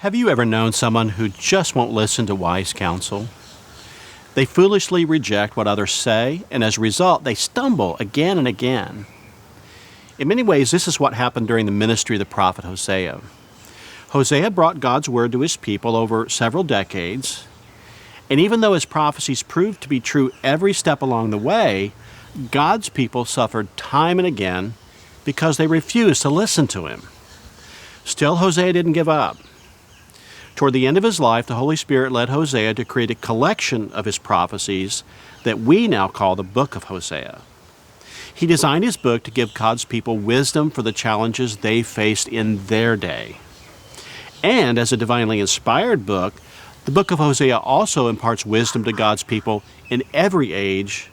Have you ever known someone who just won't listen to wise counsel? They foolishly reject what others say, and as a result, they stumble again and again. In many ways, this is what happened during the ministry of the prophet Hosea. Hosea brought God's word to his people over several decades, and even though his prophecies proved to be true every step along the way, God's people suffered time and again because they refused to listen to him. Still, Hosea didn't give up. Toward the end of his life, the Holy Spirit led Hosea to create a collection of his prophecies that we now call the book of Hosea. He designed his book to give God's people wisdom for the challenges they faced in their day. And as a divinely inspired book, the book of Hosea also imparts wisdom to God's people in every age,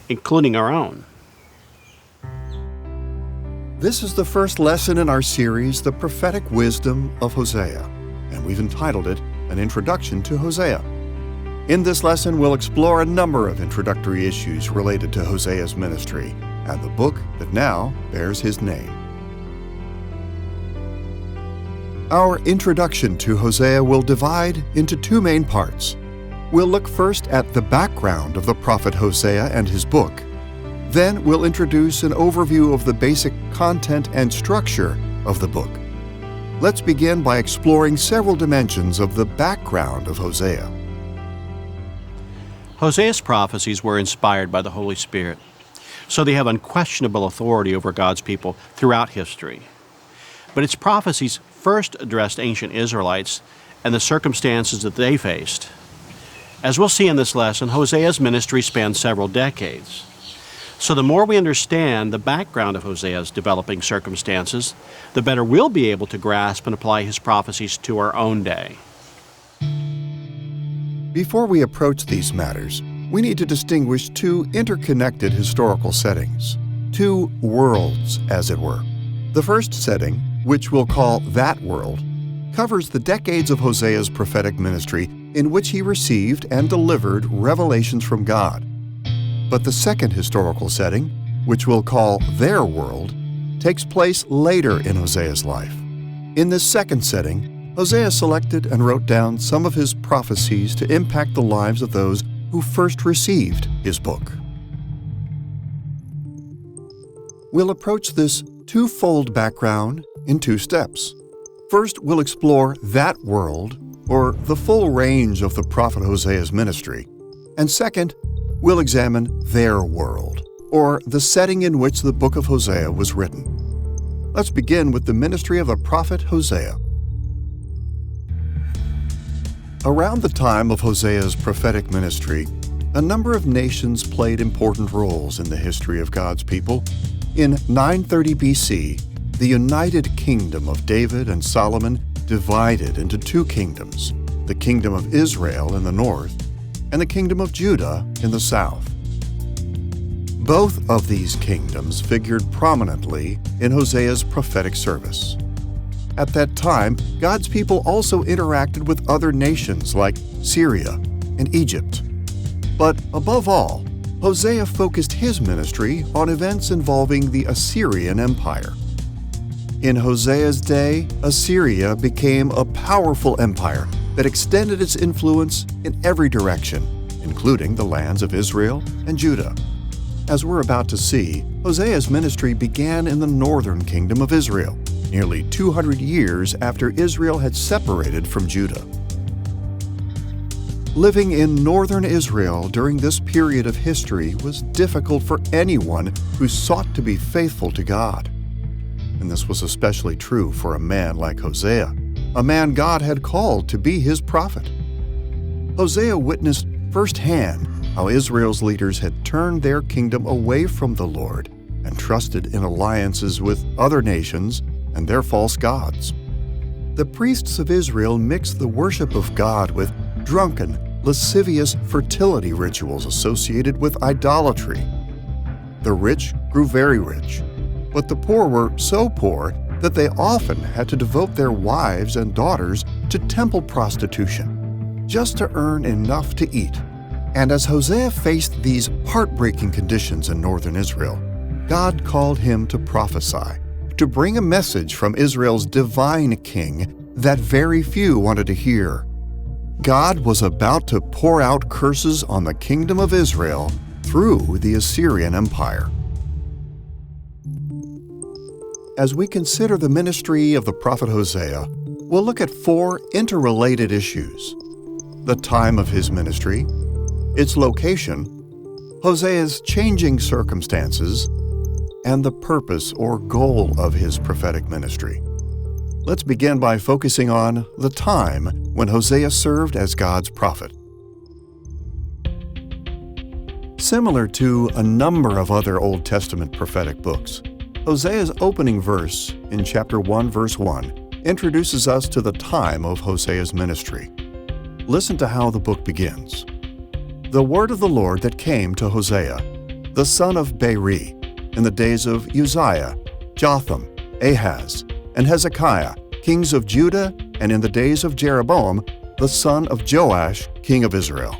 including our own. This is the first lesson in our series, The Prophetic Wisdom of Hosea, and we've entitled it, An Introduction to Hosea. In this lesson, we'll explore a number of introductory issues related to Hosea's ministry and the book that now bears his name. Our introduction to Hosea will divide into two main parts. We'll look first at the background of the prophet Hosea and his book. Then we'll introduce an overview of the basic content and structure of the book. Let's begin by exploring several dimensions of the background of Hosea. Hosea's prophecies were inspired by the Holy Spirit, so they have unquestionable authority over God's people throughout history. But its prophecies first addressed ancient Israelites and the circumstances that they faced. As we'll see in this lesson, Hosea's ministry spanned several decades. So the more we understand the background of Hosea's developing circumstances, the better we'll be able to grasp and apply his prophecies to our own day. Before we approach these matters, we need to distinguish two interconnected historical settings, two worlds, as it were. The first setting, which we'll call that world, covers the decades of Hosea's prophetic ministry in which he received and delivered revelations from God. But the second historical setting, which we'll call their world, takes place later in Hosea's life. In this second setting, Hosea selected and wrote down some of his prophecies to impact the lives of those who first received his book. We'll approach this twofold background in two steps. First, we'll explore that world, or the full range of the prophet Hosea's ministry. And second, we'll examine their world, or the setting in which the book of Hosea was written. Let's begin with the ministry of the prophet Hosea. Around the time of Hosea's prophetic ministry, a number of nations played important roles in the history of God's people. In 930 BC, the united kingdom of David and Solomon divided into two kingdoms, the kingdom of Israel in the north and the kingdom of Judah in the south. Both of these kingdoms figured prominently in Hosea's prophetic service. At that time, God's people also interacted with other nations like Syria and Egypt. But above all, Hosea focused his ministry on events involving the Assyrian Empire. In Hosea's day, Assyria became a powerful empire that extended its influence in every direction, including the lands of Israel and Judah. As we're about to see, Hosea's ministry began in the northern kingdom of Israel, nearly 200 years after Israel had separated from Judah. Living in northern Israel during this period of history was difficult for anyone who sought to be faithful to God. And this was especially true for a man like Hosea, a man God had called to be his prophet. Hosea witnessed firsthand how Israel's leaders had turned their kingdom away from the Lord and trusted in alliances with other nations and their false gods. The priests of Israel mixed the worship of God with drunken, lascivious fertility rituals associated with idolatry. The rich grew very rich, but the poor were so poor that they often had to devote their wives and daughters to temple prostitution, just to earn enough to eat. And as Hosea faced these heartbreaking conditions in northern Israel, God called him to prophesy, to bring a message from Israel's divine king that very few wanted to hear. God was about to pour out curses on the kingdom of Israel through the Assyrian Empire. As we consider the ministry of the prophet Hosea, we'll look at 4 interrelated issues: the time of his ministry, its location, Hosea's changing circumstances, and the purpose or goal of his prophetic ministry. Let's begin by focusing on the time when Hosea served as God's prophet. Similar to a number of other Old Testament prophetic books, Hosea's opening verse in chapter 1, verse 1 introduces us to the time of Hosea's ministry. Listen to how the book begins. The word of the Lord that came to Hosea, the son of Beeri, in the days of Uzziah, Jotham, Ahaz, and Hezekiah, kings of Judah, and in the days of Jeroboam, the son of Joash, king of Israel.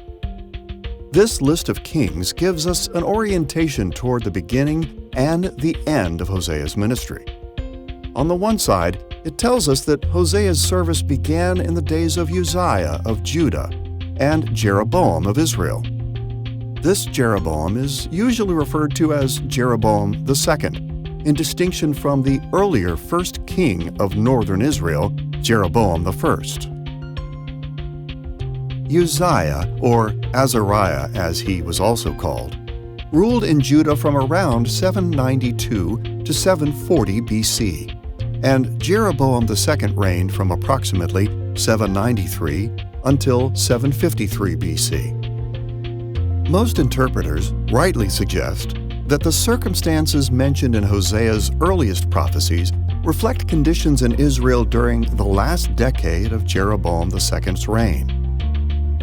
This list of kings gives us an orientation toward the beginning and the end of Hosea's ministry. On the one side, it tells us that Hosea's service began in the days of Uzziah of Judah and Jeroboam of Israel. This Jeroboam is usually referred to as Jeroboam II, in distinction from the earlier first king of northern Israel, Jeroboam I. Uzziah, or Azariah as he was also called, ruled in Judah from around 792 to 740 BC, and Jeroboam II reigned from approximately 793 until 753 BC. Most interpreters rightly suggest that the circumstances mentioned in Hosea's earliest prophecies reflect conditions in Israel during the last decade of Jeroboam II's reign.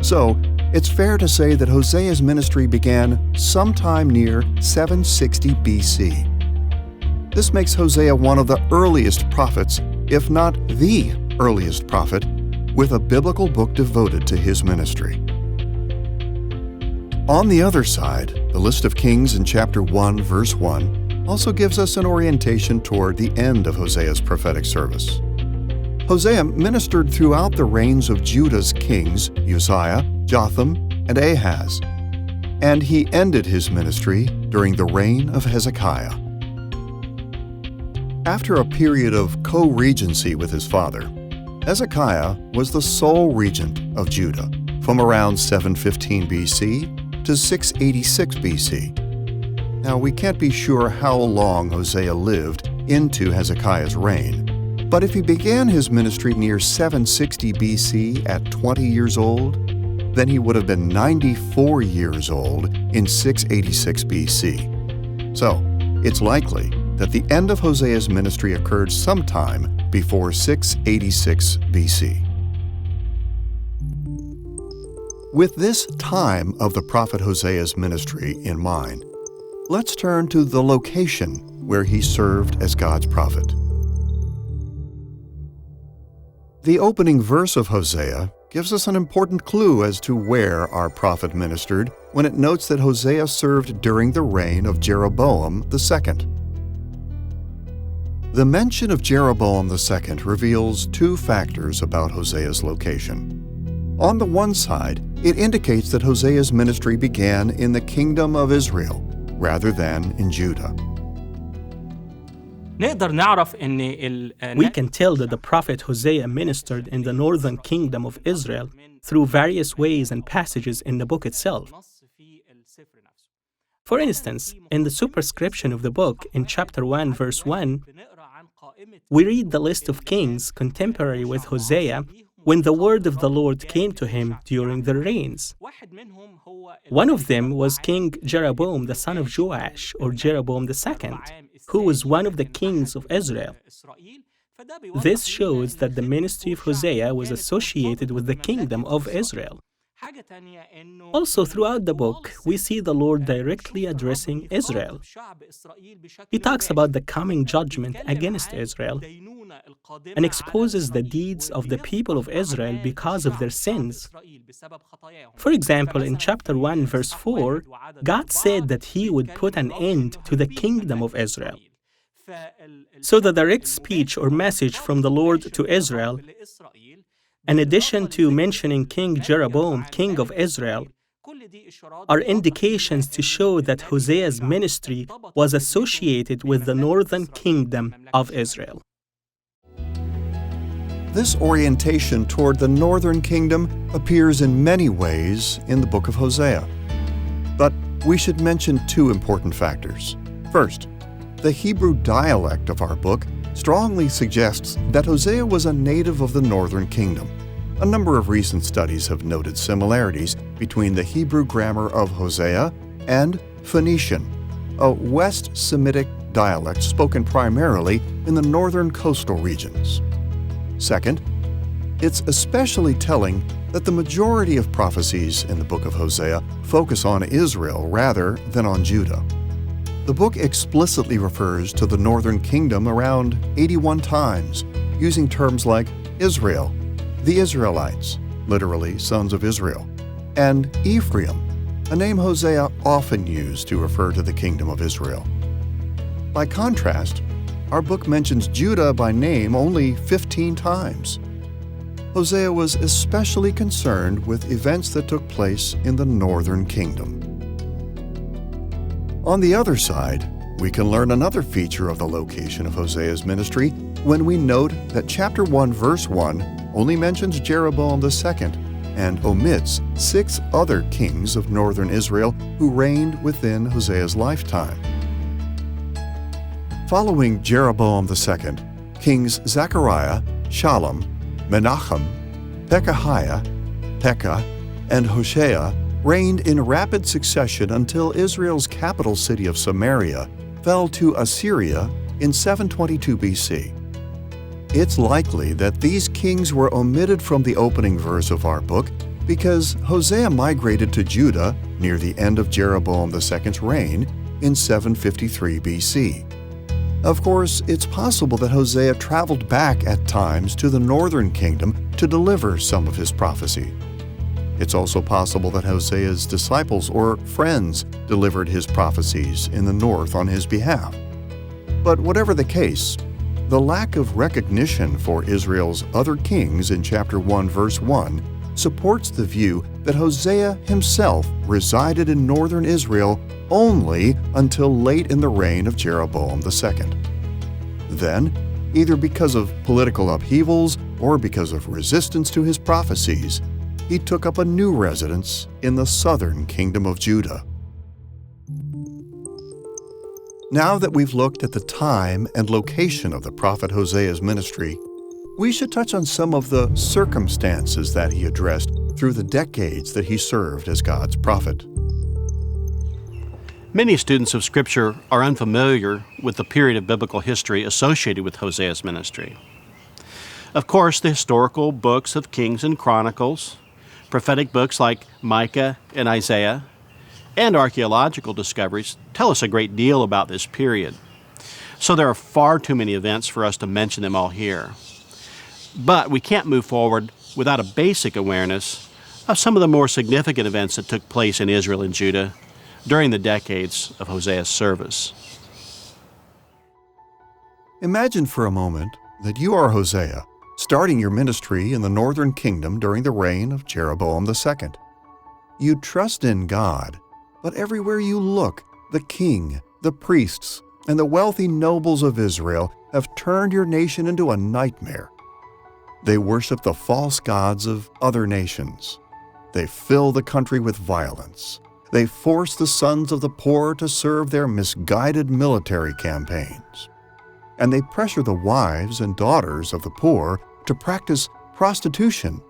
So, it's fair to say that Hosea's ministry began sometime near 760 BC. This makes Hosea one of the earliest prophets, if not the earliest prophet, with a biblical book devoted to his ministry. On the other side, the list of kings in chapter 1, verse 1 also gives us an orientation toward the end of Hosea's prophetic service. Hosea ministered throughout the reigns of Judah's kings, Uzziah, Jotham, and Ahaz, and he ended his ministry during the reign of Hezekiah. After a period of co-regency with his father, Hezekiah was the sole regent of Judah from around 715 BC to 686 BC. Now, we can't be sure how long Hosea lived into Hezekiah's reign, but if he began his ministry near 760 BC at 20 years old, then he would have been 94 years old in 686 BC. So, it's likely that the end of Hosea's ministry occurred sometime before 686 BC. With this time of the prophet Hosea's ministry in mind, let's turn to the location where he served as God's prophet. The opening verse of Hosea gives us an important clue as to where our prophet ministered when it notes that Hosea served during the reign of Jeroboam II. The mention of Jeroboam II reveals 2 factors about Hosea's location. On the one side, it indicates that Hosea's ministry began in the kingdom of Israel rather than in Judah. We can tell that the prophet Hosea ministered in the northern kingdom of Israel through various ways and passages in the book itself. For instance, in the superscription of the book, in chapter 1, verse 1, we read the list of kings contemporary with Hosea when the word of the Lord came to him during their reigns. One of them was King Jeroboam, the son of Joash, or Jeroboam II, who was one of the kings of Israel. This shows that the ministry of Hosea was associated with the kingdom of Israel. Also, throughout the book, we see the Lord directly addressing Israel. He talks about the coming judgment against Israel and exposes the deeds of the people of Israel because of their sins. For example, in chapter 1, verse 4, God said that He would put an end to the kingdom of Israel. So the direct speech or message from the Lord to Israel, in addition to mentioning King Jeroboam, king of Israel, are indications to show that Hosea's ministry was associated with the northern kingdom of Israel. This orientation toward the northern kingdom appears in many ways in the book of Hosea. But we should mention two important factors. First, the Hebrew dialect of our book strongly suggests that Hosea was a native of the northern kingdom. A number of recent studies have noted similarities between the Hebrew grammar of Hosea and Phoenician, a West Semitic dialect spoken primarily in the northern coastal regions. Second, it's especially telling that the majority of prophecies in the book of Hosea focus on Israel rather than on Judah. The book explicitly refers to the northern kingdom around 81 times, using terms like Israel, the Israelites, literally sons of Israel, and Ephraim, a name Hosea often used to refer to the kingdom of Israel. By contrast, our book mentions Judah by name only 15 times. Hosea was especially concerned with events that took place in the northern kingdom. On the other side, we can learn another feature of the location of Hosea's ministry when we note that chapter 1, verse 1 only mentions Jeroboam II and omits 6 other kings of northern Israel who reigned within Hosea's lifetime. Following Jeroboam II, kings Zechariah, Shallum, Menachem, Pekahiah, Pekah, and Hosea reigned in rapid succession until Israel's capital city of Samaria fell to Assyria in 722 BC. It's likely that these kings were omitted from the opening verse of our book because Hosea migrated to Judah near the end of Jeroboam II's reign in 753 BC. Of course, it's possible that Hosea traveled back at times to the northern kingdom to deliver some of his prophecy. It's also possible that Hosea's disciples or friends delivered his prophecies in the north on his behalf. But whatever the case, the lack of recognition for Israel's other kings in chapter 1, verse 1 supports the view that Hosea himself resided in northern Israel only until late in the reign of Jeroboam II. Then, either because of political upheavals or because of resistance to his prophecies, he took up a new residence in the southern kingdom of Judah. Now that we've looked at the time and location of the prophet Hosea's ministry, we should touch on some of the circumstances that he addressed through the decades that he served as God's prophet. Many students of Scripture are unfamiliar with the period of biblical history associated with Hosea's ministry. Of course, the historical books of Kings and Chronicles, prophetic books like Micah and Isaiah, and archaeological discoveries tell us a great deal about this period. So there are far too many events for us to mention them all here. But we can't move forward without a basic awareness of some of the more significant events that took place in Israel and Judah during the decades of Hosea's service. Imagine for a moment that you are Hosea, starting your ministry in the northern kingdom during the reign of Jeroboam II. You trust in God, but everywhere you look, the king, the priests, and the wealthy nobles of Israel have turned your nation into a nightmare. They worship the false gods of other nations. They fill the country with violence. They force the sons of the poor to serve their misguided military campaigns. And they pressure the wives and daughters of the poor to practice prostitution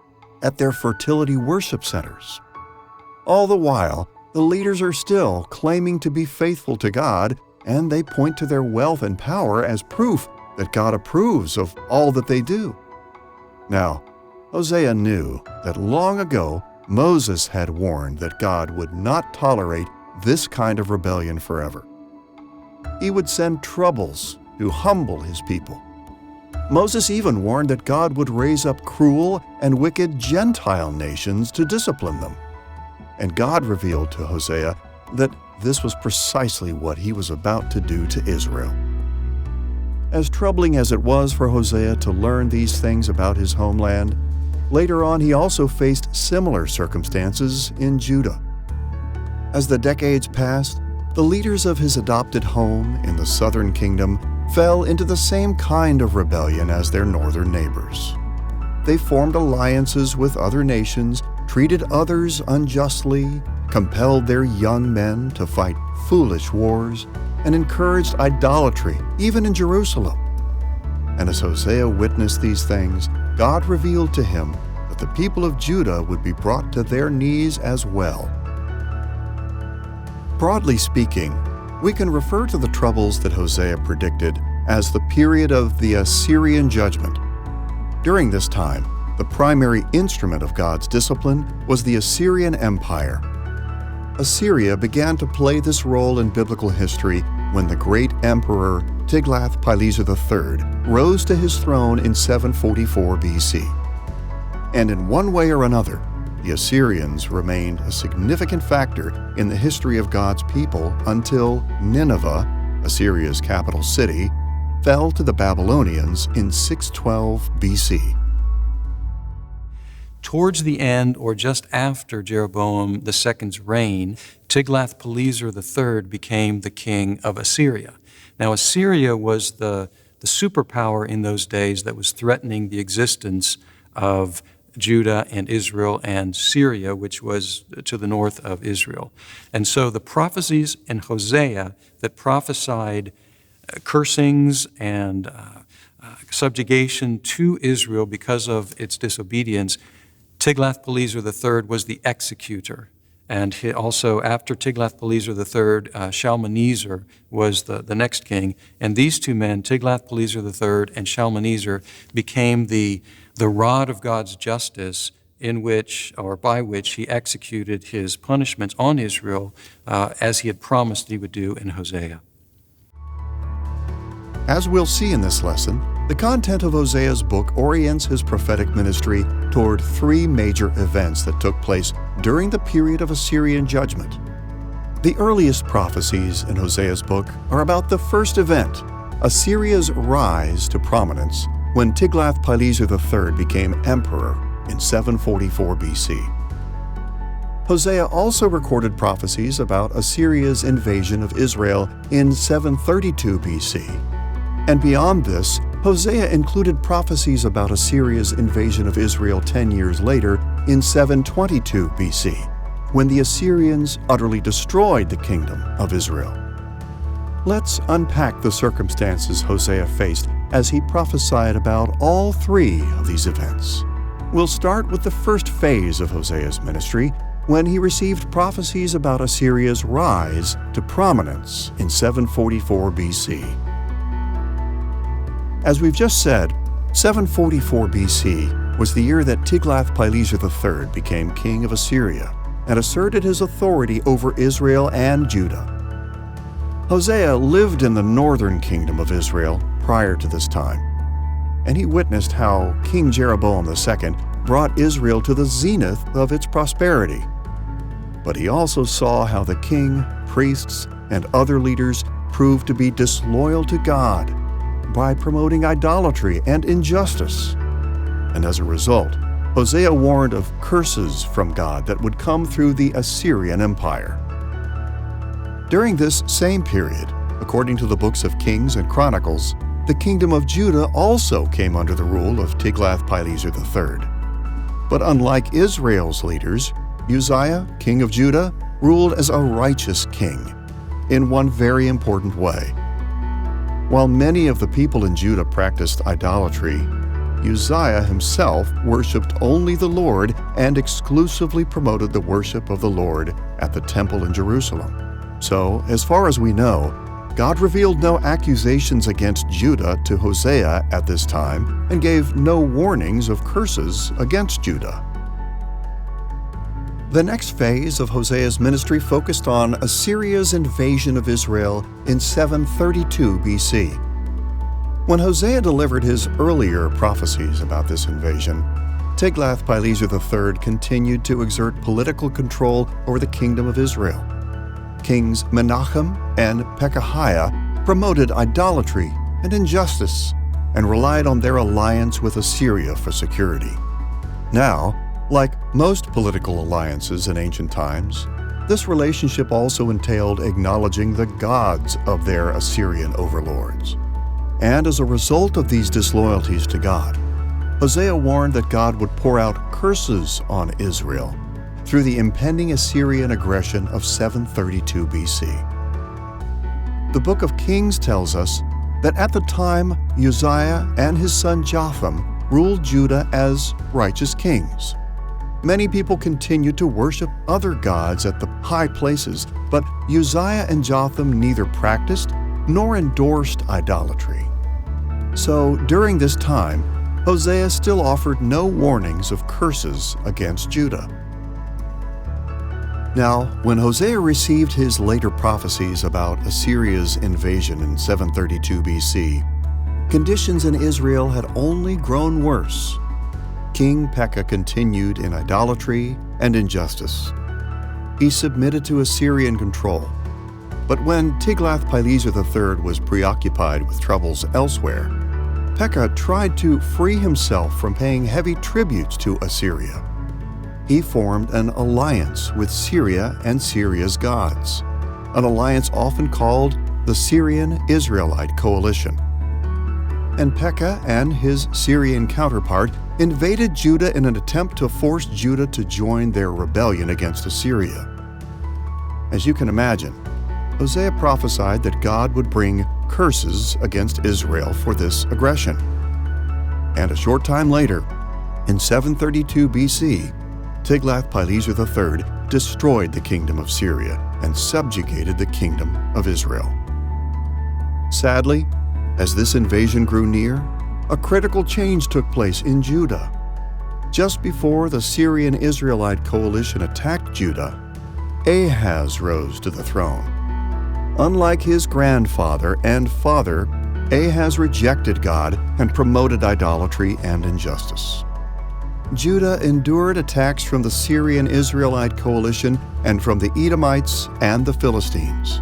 at their fertility worship centers. All the while, the leaders are still claiming to be faithful to God, and they point to their wealth and power as proof that God approves of all that they do. Now, Hosea knew that long ago Moses had warned that God would not tolerate this kind of rebellion forever. He would send troubles to humble his people. Moses even warned that God would raise up cruel and wicked Gentile nations to discipline them. And God revealed to Hosea that this was precisely what he was about to do to Israel. As troubling as it was for Hosea to learn these things about his homeland, later on he also faced similar circumstances in Judah. As the decades passed, the leaders of his adopted home in the southern kingdom fell into the same kind of rebellion as their northern neighbors. They formed alliances with other nations, treated others unjustly, compelled their young men to fight foolish wars, and encouraged idolatry, even in Jerusalem. And as Hosea witnessed these things, God revealed to him that the people of Judah would be brought to their knees as well. Broadly speaking, we can refer to the troubles that Hosea predicted as the period of the Assyrian judgment. During this time, the primary instrument of God's discipline was the Assyrian Empire. Assyria began to play this role in biblical history when the great emperor Tiglath-Pileser III rose to his throne in 744 BC. And in one way or another, the Assyrians remained a significant factor in the history of God's people until Nineveh, Assyria's capital city, fell to the Babylonians in 612 BC. Towards the end, or just after Jeroboam II's reign, Tiglath-Pileser III became the king of Assyria. Now, Assyria was the superpower in those days that was threatening the existence of Judah and Israel and Syria, which was to the north of Israel. And so the prophecies in Hosea that prophesied cursings and subjugation to Israel because of its disobedience, Tiglath-Pileser III was the executor. And also, after Tiglath-Pileser III, Shalmaneser was the next king. And these two men, Tiglath-Pileser III and Shalmaneser, became the rod of God's justice in which, or by which, he executed his punishments on Israel as he had promised he would do in Hosea. As we'll see in this lesson, the content of Hosea's book orients his prophetic ministry toward three major events that took place during the period of Assyrian judgment. The earliest prophecies in Hosea's book are about the first event, Assyria's rise to prominence when Tiglath-Pileser III became emperor in 744 BC. Hosea also recorded prophecies about Assyria's invasion of Israel in 732 BC. And beyond this, Hosea included prophecies about Assyria's invasion of Israel 10 years later in 722 BC, when the Assyrians utterly destroyed the kingdom of Israel. Let's unpack the circumstances Hosea faced as he prophesied about all three of these events. We'll start with the first phase of Hosea's ministry, when he received prophecies about Assyria's rise to prominence in 744 BC. As we've just said, 744 BC was the year that Tiglath-Pileser III became king of Assyria and asserted his authority over Israel and Judah. Hosea lived in the northern kingdom of Israel prior to this time, and he witnessed how King Jeroboam II brought Israel to the zenith of its prosperity. But he also saw how the king, priests, and other leaders proved to be disloyal to God by promoting idolatry and injustice. And as a result, Hosea warned of curses from God that would come through the Assyrian Empire. During this same period, according to the books of Kings and Chronicles, the kingdom of Judah also came under the rule of Tiglath-Pileser III. But unlike Israel's leaders, Uzziah, king of Judah, ruled as a righteous king in one very important way. While many of the people in Judah practiced idolatry, Uzziah himself worshipped only the Lord and exclusively promoted the worship of the Lord at the temple in Jerusalem. So, as far as we know, God revealed no accusations against Judah to Hosea at this time and gave no warnings of curses against Judah. The next phase of Hosea's ministry focused on Assyria's invasion of Israel in 732 BC. When Hosea delivered his earlier prophecies about this invasion, Tiglath-Pileser III continued to exert political control over the kingdom of Israel. Kings Menachem and Pekahiah promoted idolatry and injustice, and relied on their alliance with Assyria for security. Now, like most political alliances in ancient times, this relationship also entailed acknowledging the gods of their Assyrian overlords. And as a result of these disloyalties to God, Hosea warned that God would pour out curses on Israel through the impending Assyrian aggression of 732 BC. The book of Kings tells us that at the time Uzziah and his son Jotham ruled Judah as righteous kings. Many people continued to worship other gods at the high places, but Uzziah and Jotham neither practiced nor endorsed idolatry. So during this time, Hosea still offered no warnings of curses against Judah. Now, when Hosea received his later prophecies about Assyria's invasion in 732 BC, conditions in Israel had only grown worse. King Pekah continued in idolatry and injustice. He submitted to Assyrian control. But when Tiglath-Pileser III was preoccupied with troubles elsewhere, Pekah tried to free himself from paying heavy tributes to Assyria. He formed an alliance with Syria and Syria's gods, an alliance often called the Syrian-Israelite coalition. And Pekah and his Syrian counterpart invaded Judah in an attempt to force Judah to join their rebellion against Assyria. As you can imagine, Hosea prophesied that God would bring curses against Israel for this aggression. And a short time later, in 732 BC, Tiglath-Pileser III destroyed the kingdom of Syria and subjugated the kingdom of Israel. Sadly, as this invasion grew near, a critical change took place in Judah. Just before the Syrian-Israelite coalition attacked Judah, Ahaz rose to the throne. Unlike his grandfather and father, Ahaz rejected God and promoted idolatry and injustice. Judah endured attacks from the Syrian-Israelite coalition and from the Edomites and the Philistines.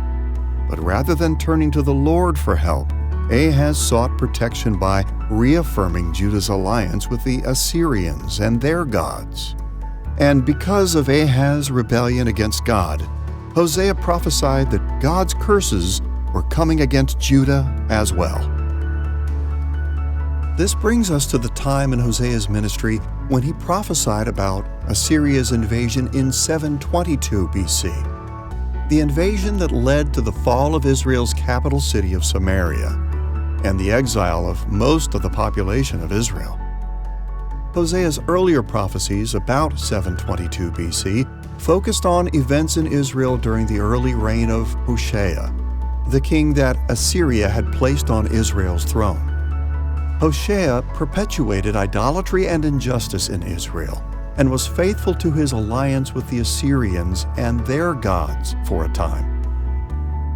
But rather than turning to the Lord for help, Ahaz sought protection by reaffirming Judah's alliance with the Assyrians and their gods. And because of Ahaz's rebellion against God, Hosea prophesied that God's curses were coming against Judah as well. This brings us to the time in Hosea's ministry when he prophesied about Assyria's invasion in 722 BC, the invasion that led to the fall of Israel's capital city of Samaria and the exile of most of the population of Israel. Hosea's earlier prophecies about 722 BC focused on events in Israel during the early reign of Hosea, the king that Assyria had placed on Israel's throne. Hosea perpetuated idolatry and injustice in Israel and was faithful to his alliance with the Assyrians and their gods for a time.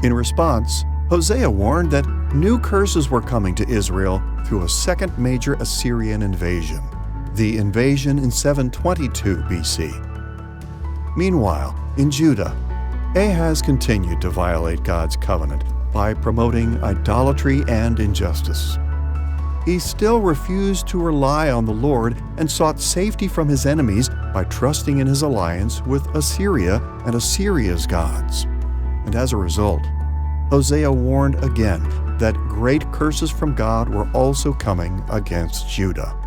In response, Hosea warned that new curses were coming to Israel through a second major Assyrian invasion, the invasion in 722 BC. Meanwhile, in Judah, Ahaz continued to violate God's covenant by promoting idolatry and injustice. He still refused to rely on the Lord and sought safety from his enemies by trusting in his alliance with Assyria and Assyria's gods. And as a result, Hosea warned again that great curses from God were also coming against Judah.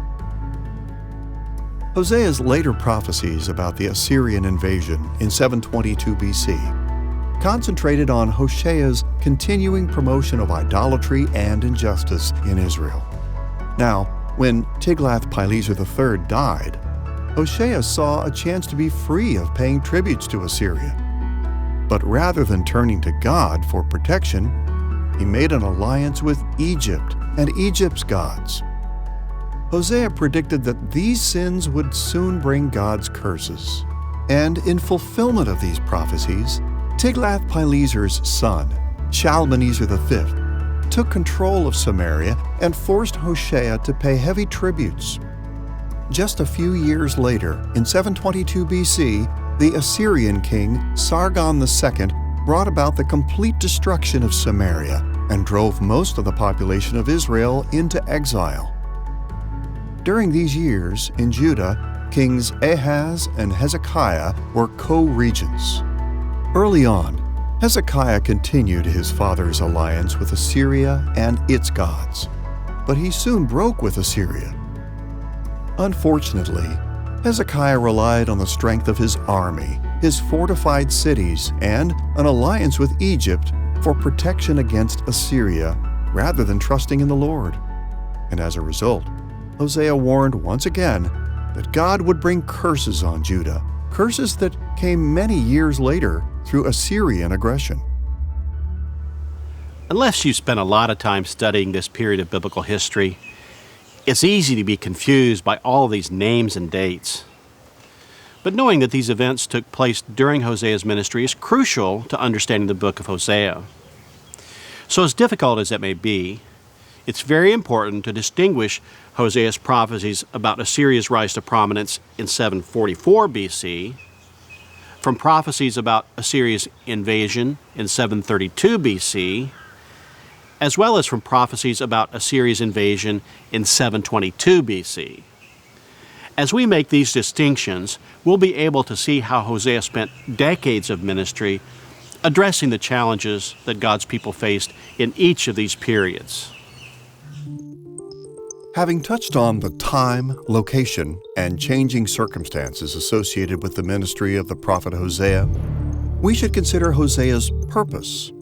Hosea's later prophecies about the Assyrian invasion in 722 BC concentrated on Hosea's continuing promotion of idolatry and injustice in Israel. Now, when Tiglath-Pileser III died, Hosea saw a chance to be free of paying tributes to Assyria. But rather than turning to God for protection, he made an alliance with Egypt and Egypt's gods. Hosea predicted that these sins would soon bring God's curses. And in fulfillment of these prophecies, Tiglath-Pileser's son, Shalmaneser V, took control of Samaria and forced Hosea to pay heavy tributes. Just a few years later, in 722 BC, the Assyrian king Sargon II brought about the complete destruction of Samaria and drove most of the population of Israel into exile. During these years, in Judah, kings Ahaz and Hezekiah were co-regents. Early on, Hezekiah continued his father's alliance with Assyria and its gods, but he soon broke with Assyria. Unfortunately, Hezekiah relied on the strength of his army, his fortified cities, and an alliance with Egypt for protection against Assyria rather than trusting in the Lord. And as a result, Hosea warned once again that God would bring curses on Judah, curses that came many years later through Assyrian aggression. Unless you've spent a lot of time studying this period of biblical history, it's easy to be confused by all these names and dates. But knowing that these events took place during Hosea's ministry is crucial to understanding the book of Hosea. So as difficult as it may be, it's very important to distinguish Hosea's prophecies about Assyria's rise to prominence in 744 BC from prophecies about Assyria's invasion in 732 BC, as well as from prophecies about Assyria's invasion in 722 BC. As we make these distinctions, we'll be able to see how Hosea spent decades of ministry addressing the challenges that God's people faced in each of these periods. Having touched on the time, location, and changing circumstances associated with the ministry of the prophet Hosea, we should consider Hosea's purpose.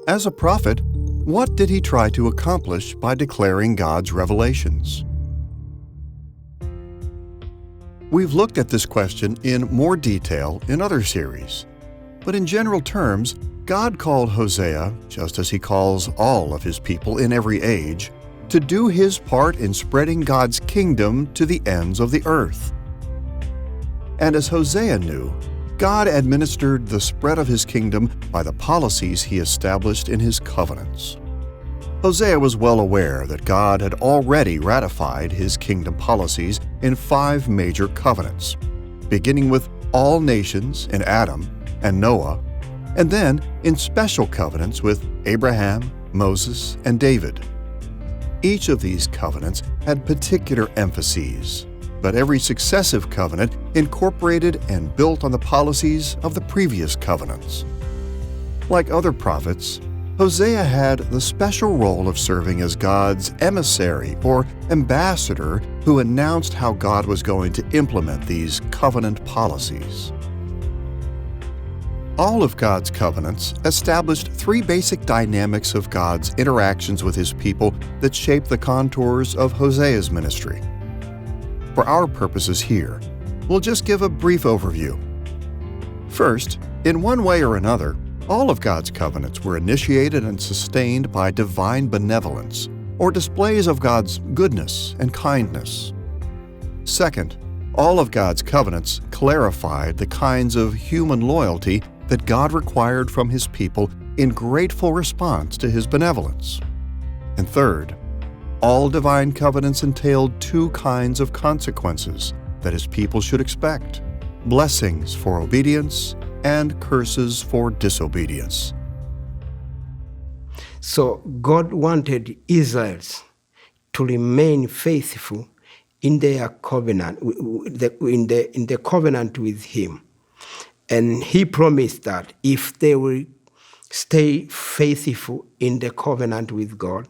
As a prophet, what did he try to accomplish by declaring God's revelations? We've looked at this question in more detail in other series, but in general terms, God called Hosea, just as he calls all of his people in every age, to do his part in spreading God's kingdom to the ends of the earth. And as Hosea knew, God administered the spread of his kingdom by the policies he established in his covenants. Hosea was well aware that God had already ratified his kingdom policies in 5 major covenants, beginning with all nations in Adam and Noah, and then in special covenants with Abraham, Moses, and David. Each of these covenants had particular emphases, but every successive covenant incorporated and built on the policies of the previous covenants. Like other prophets, Hosea had the special role of serving as God's emissary or ambassador who announced how God was going to implement these covenant policies. All of God's covenants established 3 basic dynamics of God's interactions with his people that shaped the contours of Hosea's ministry. For our purposes here, we'll just give a brief overview. First, in one way or another, all of God's covenants were initiated and sustained by divine benevolence, or displays of God's goodness and kindness. Second, all of God's covenants clarified the kinds of human loyalty that God required from his people in grateful response to his benevolence. And third, all divine covenants entailed 2 kinds of consequences that his people should expect: blessings for obedience and curses for disobedience. So God wanted Israelites to remain faithful in their covenant, in the covenant with him. And he promised that if they will stay faithful in the covenant with God,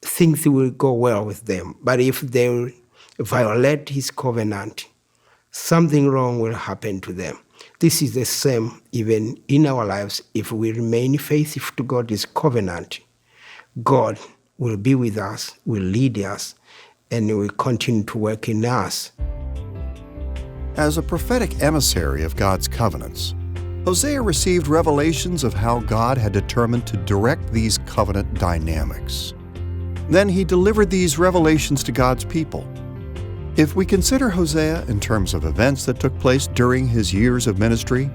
things will go well with them. But if they will violate his covenant, something wrong will happen to them. This is the same even in our lives. If we remain faithful to God's covenant, God will be with us, will lead us, and will continue to work in us. As a prophetic emissary of God's covenants, Hosea received revelations of how God had determined to direct these covenant dynamics. Then he delivered these revelations to God's people. If we consider Hosea in terms of events that took place during his years of ministry,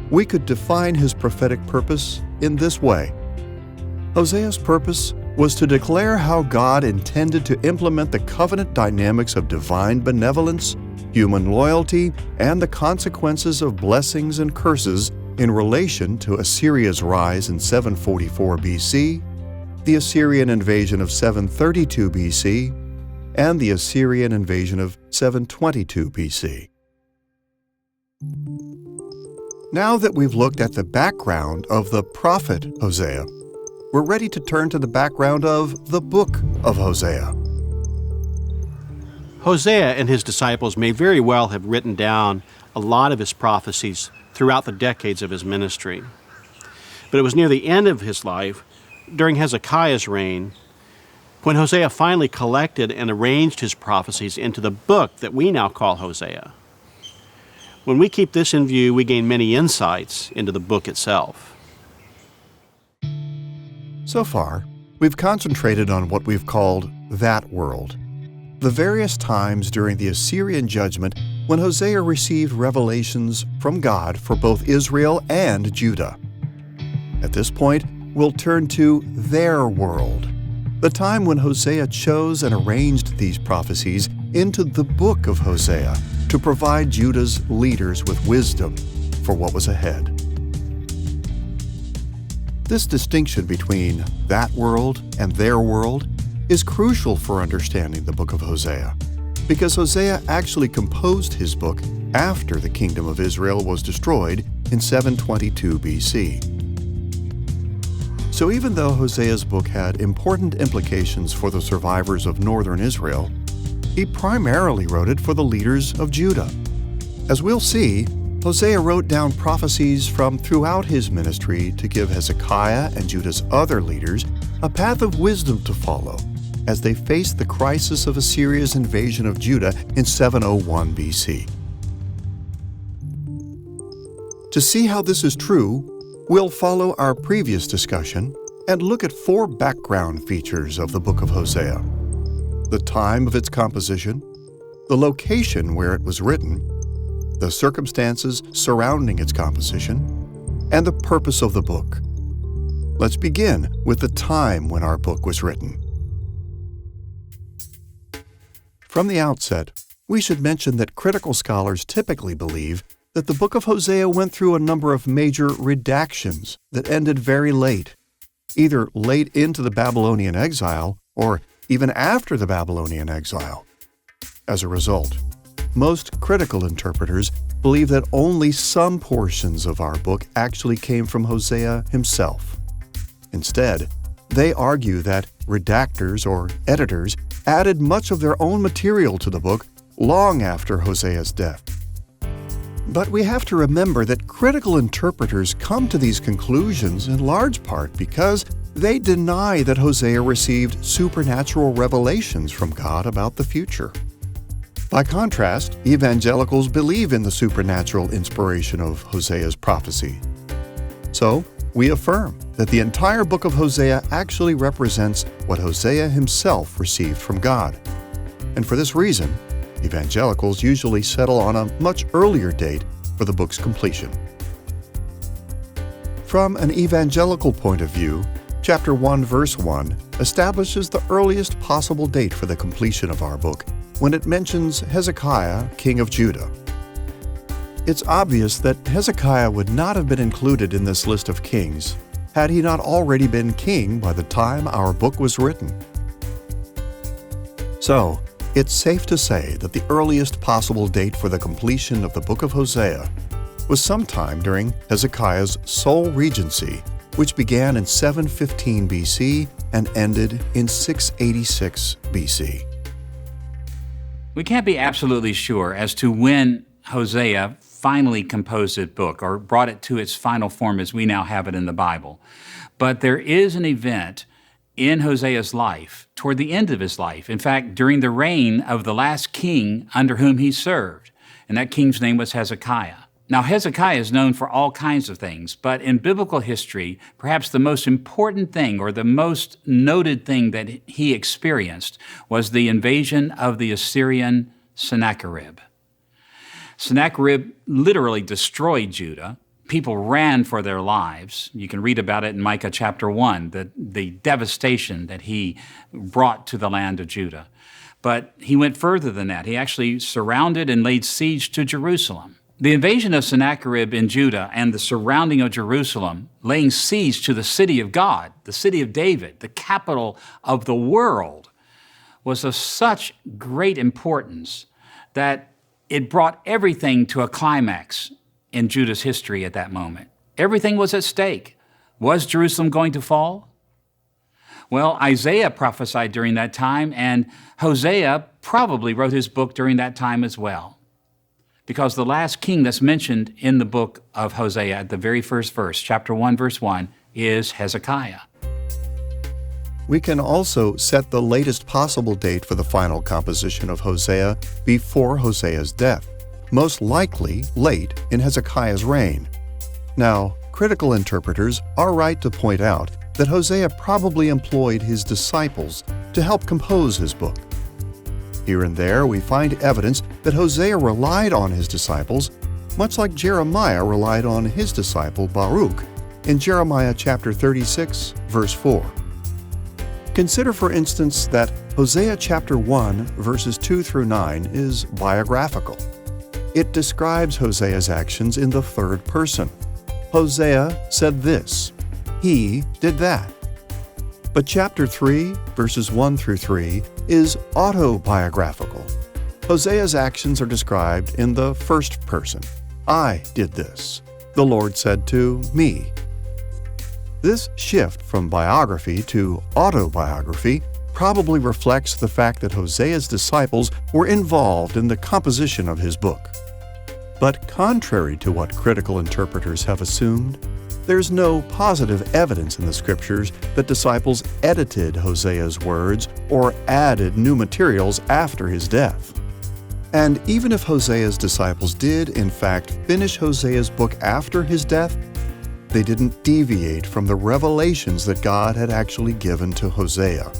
we could define his prophetic purpose in this way. Hosea's purpose was to declare how God intended to implement the covenant dynamics of divine benevolence, human loyalty, and the consequences of blessings and curses in relation to Assyria's rise in 744 BC, the Assyrian invasion of 732 BC, and the Assyrian invasion of 722 BC. Now that we've looked at the background of the prophet Hosea, we're ready to turn to the background of the book of Hosea. Hosea and his disciples may very well have written down a lot of his prophecies throughout the decades of his ministry. But it was near the end of his life, during Hezekiah's reign, when Hosea finally collected and arranged his prophecies into the book that we now call Hosea. When we keep this in view, we gain many insights into the book itself. So far, we've concentrated on what we've called that world, the various times during the Assyrian judgment when Hosea received revelations from God for both Israel and Judah. At this point, we'll turn to their world, the time when Hosea chose and arranged these prophecies into the book of Hosea to provide Judah's leaders with wisdom for what was ahead. This distinction between that world and their world is crucial for understanding the book of Hosea, because Hosea actually composed his book after the kingdom of Israel was destroyed in 722 BC. So even though Hosea's book had important implications for the survivors of northern Israel, he primarily wrote it for the leaders of Judah. As we'll see, Hosea wrote down prophecies from throughout his ministry to give Hezekiah and Judah's other leaders a path of wisdom to follow as they faced the crisis of Assyria's invasion of Judah in 701 BC. To see how this is true, we'll follow our previous discussion and look at 4 background features of the book of Hosea: the time of its composition, the location where it was written, the circumstances surrounding its composition, and the purpose of the book. Let's begin with the time when our book was written. From the outset, we should mention that critical scholars typically believe that the book of Hosea went through a number of major redactions that ended very late, either late into the Babylonian exile or even after the Babylonian exile. As a result, most critical interpreters believe that only some portions of our book actually came from Hosea himself. Instead, they argue that redactors or editors added much of their own material to the book long after Hosea's death. But we have to remember that critical interpreters come to these conclusions in large part because they deny that Hosea received supernatural revelations from God about the future. By contrast, evangelicals believe in the supernatural inspiration of Hosea's prophecy. So, we affirm that the entire book of Hosea actually represents what Hosea himself received from God. And for this reason, evangelicals usually settle on a much earlier date for the book's completion. From an evangelical point of view, chapter 1, verse 1 establishes the earliest possible date for the completion of our book when it mentions Hezekiah, king of Judah. It's obvious that Hezekiah would not have been included in this list of kings had he not already been king by the time our book was written. So, it's safe to say that the earliest possible date for the completion of the book of Hosea was sometime during Hezekiah's sole regency, which began in 715 BC and ended in 686 BC. We can't be absolutely sure as to when Hosea finally composed his book or brought it to its final form as we now have it in the Bible. But there is an event in Hosea's life, toward the end of his life, in fact, during the reign of the last king under whom he served, and that king's name was Hezekiah. Now, Hezekiah is known for all kinds of things, but in biblical history, perhaps the most important thing or the most noted thing that he experienced was the invasion of the Assyrian Sennacherib. Sennacherib literally destroyed Judah. People ran for their lives. You can read about it in Micah chapter 1, the devastation that he brought to the land of Judah. But he went further than that. He actually surrounded and laid siege to Jerusalem. The invasion of Sennacherib in Judah and the surrounding of Jerusalem, laying siege to the city of God, the city of David, the capital of the world, was of such great importance that it brought everything to a climax in Judah's history at that moment. Everything was at stake. Was Jerusalem going to fall? Well, Isaiah prophesied during that time, and Hosea probably wrote his book during that time as well. Because the last king that's mentioned in the book of Hosea at the very first verse, chapter 1, verse 1, is Hezekiah. We can also set the latest possible date for the final composition of Hosea before Hosea's death, most likely late in Hezekiah's reign. Now, critical interpreters are right to point out that Hosea probably employed his disciples to help compose his book. Here and there, we find evidence that Hosea relied on his disciples, much like Jeremiah relied on his disciple Baruch in Jeremiah chapter 36, verse 4. Consider, for instance, that Hosea chapter 1, verses 2 through 9 is biographical. It describes Hosea's actions in the third person. Hosea said this, he did that. But chapter 3, verses 1 through 3, is autobiographical. Hosea's actions are described in the first person. I did this. The Lord said to me. This shift from biography to autobiography probably reflects the fact that Hosea's disciples were involved in the composition of his book. But contrary to what critical interpreters have assumed, there's no positive evidence in the scriptures that disciples edited Hosea's words or added new materials after his death. And even if Hosea's disciples did, in fact, finish Hosea's book after his death, they didn't deviate from the revelations that God had actually given to Hosea.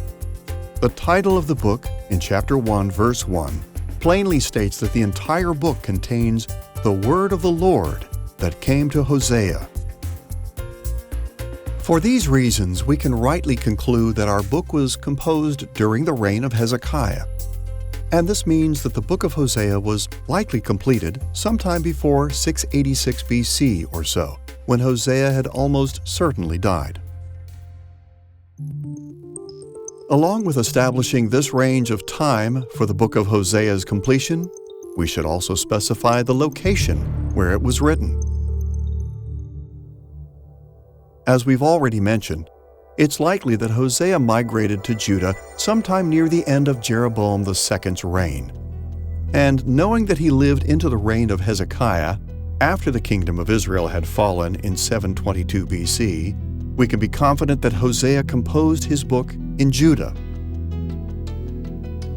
The title of the book, in chapter 1, verse 1, plainly states that the entire book contains the word of the Lord that came to Hosea. For these reasons, we can rightly conclude that our book was composed during the reign of Hezekiah. And this means that the book of Hosea was likely completed sometime before 686 BC or so, when Hosea had almost certainly died. Along with establishing this range of time for the book of Hosea's completion, we should also specify the location where it was written. As we've already mentioned, it's likely that Hosea migrated to Judah sometime near the end of Jeroboam II's reign. And knowing that he lived into the reign of Hezekiah after the kingdom of Israel had fallen in 722 BC, we can be confident that Hosea composed his book in Judah.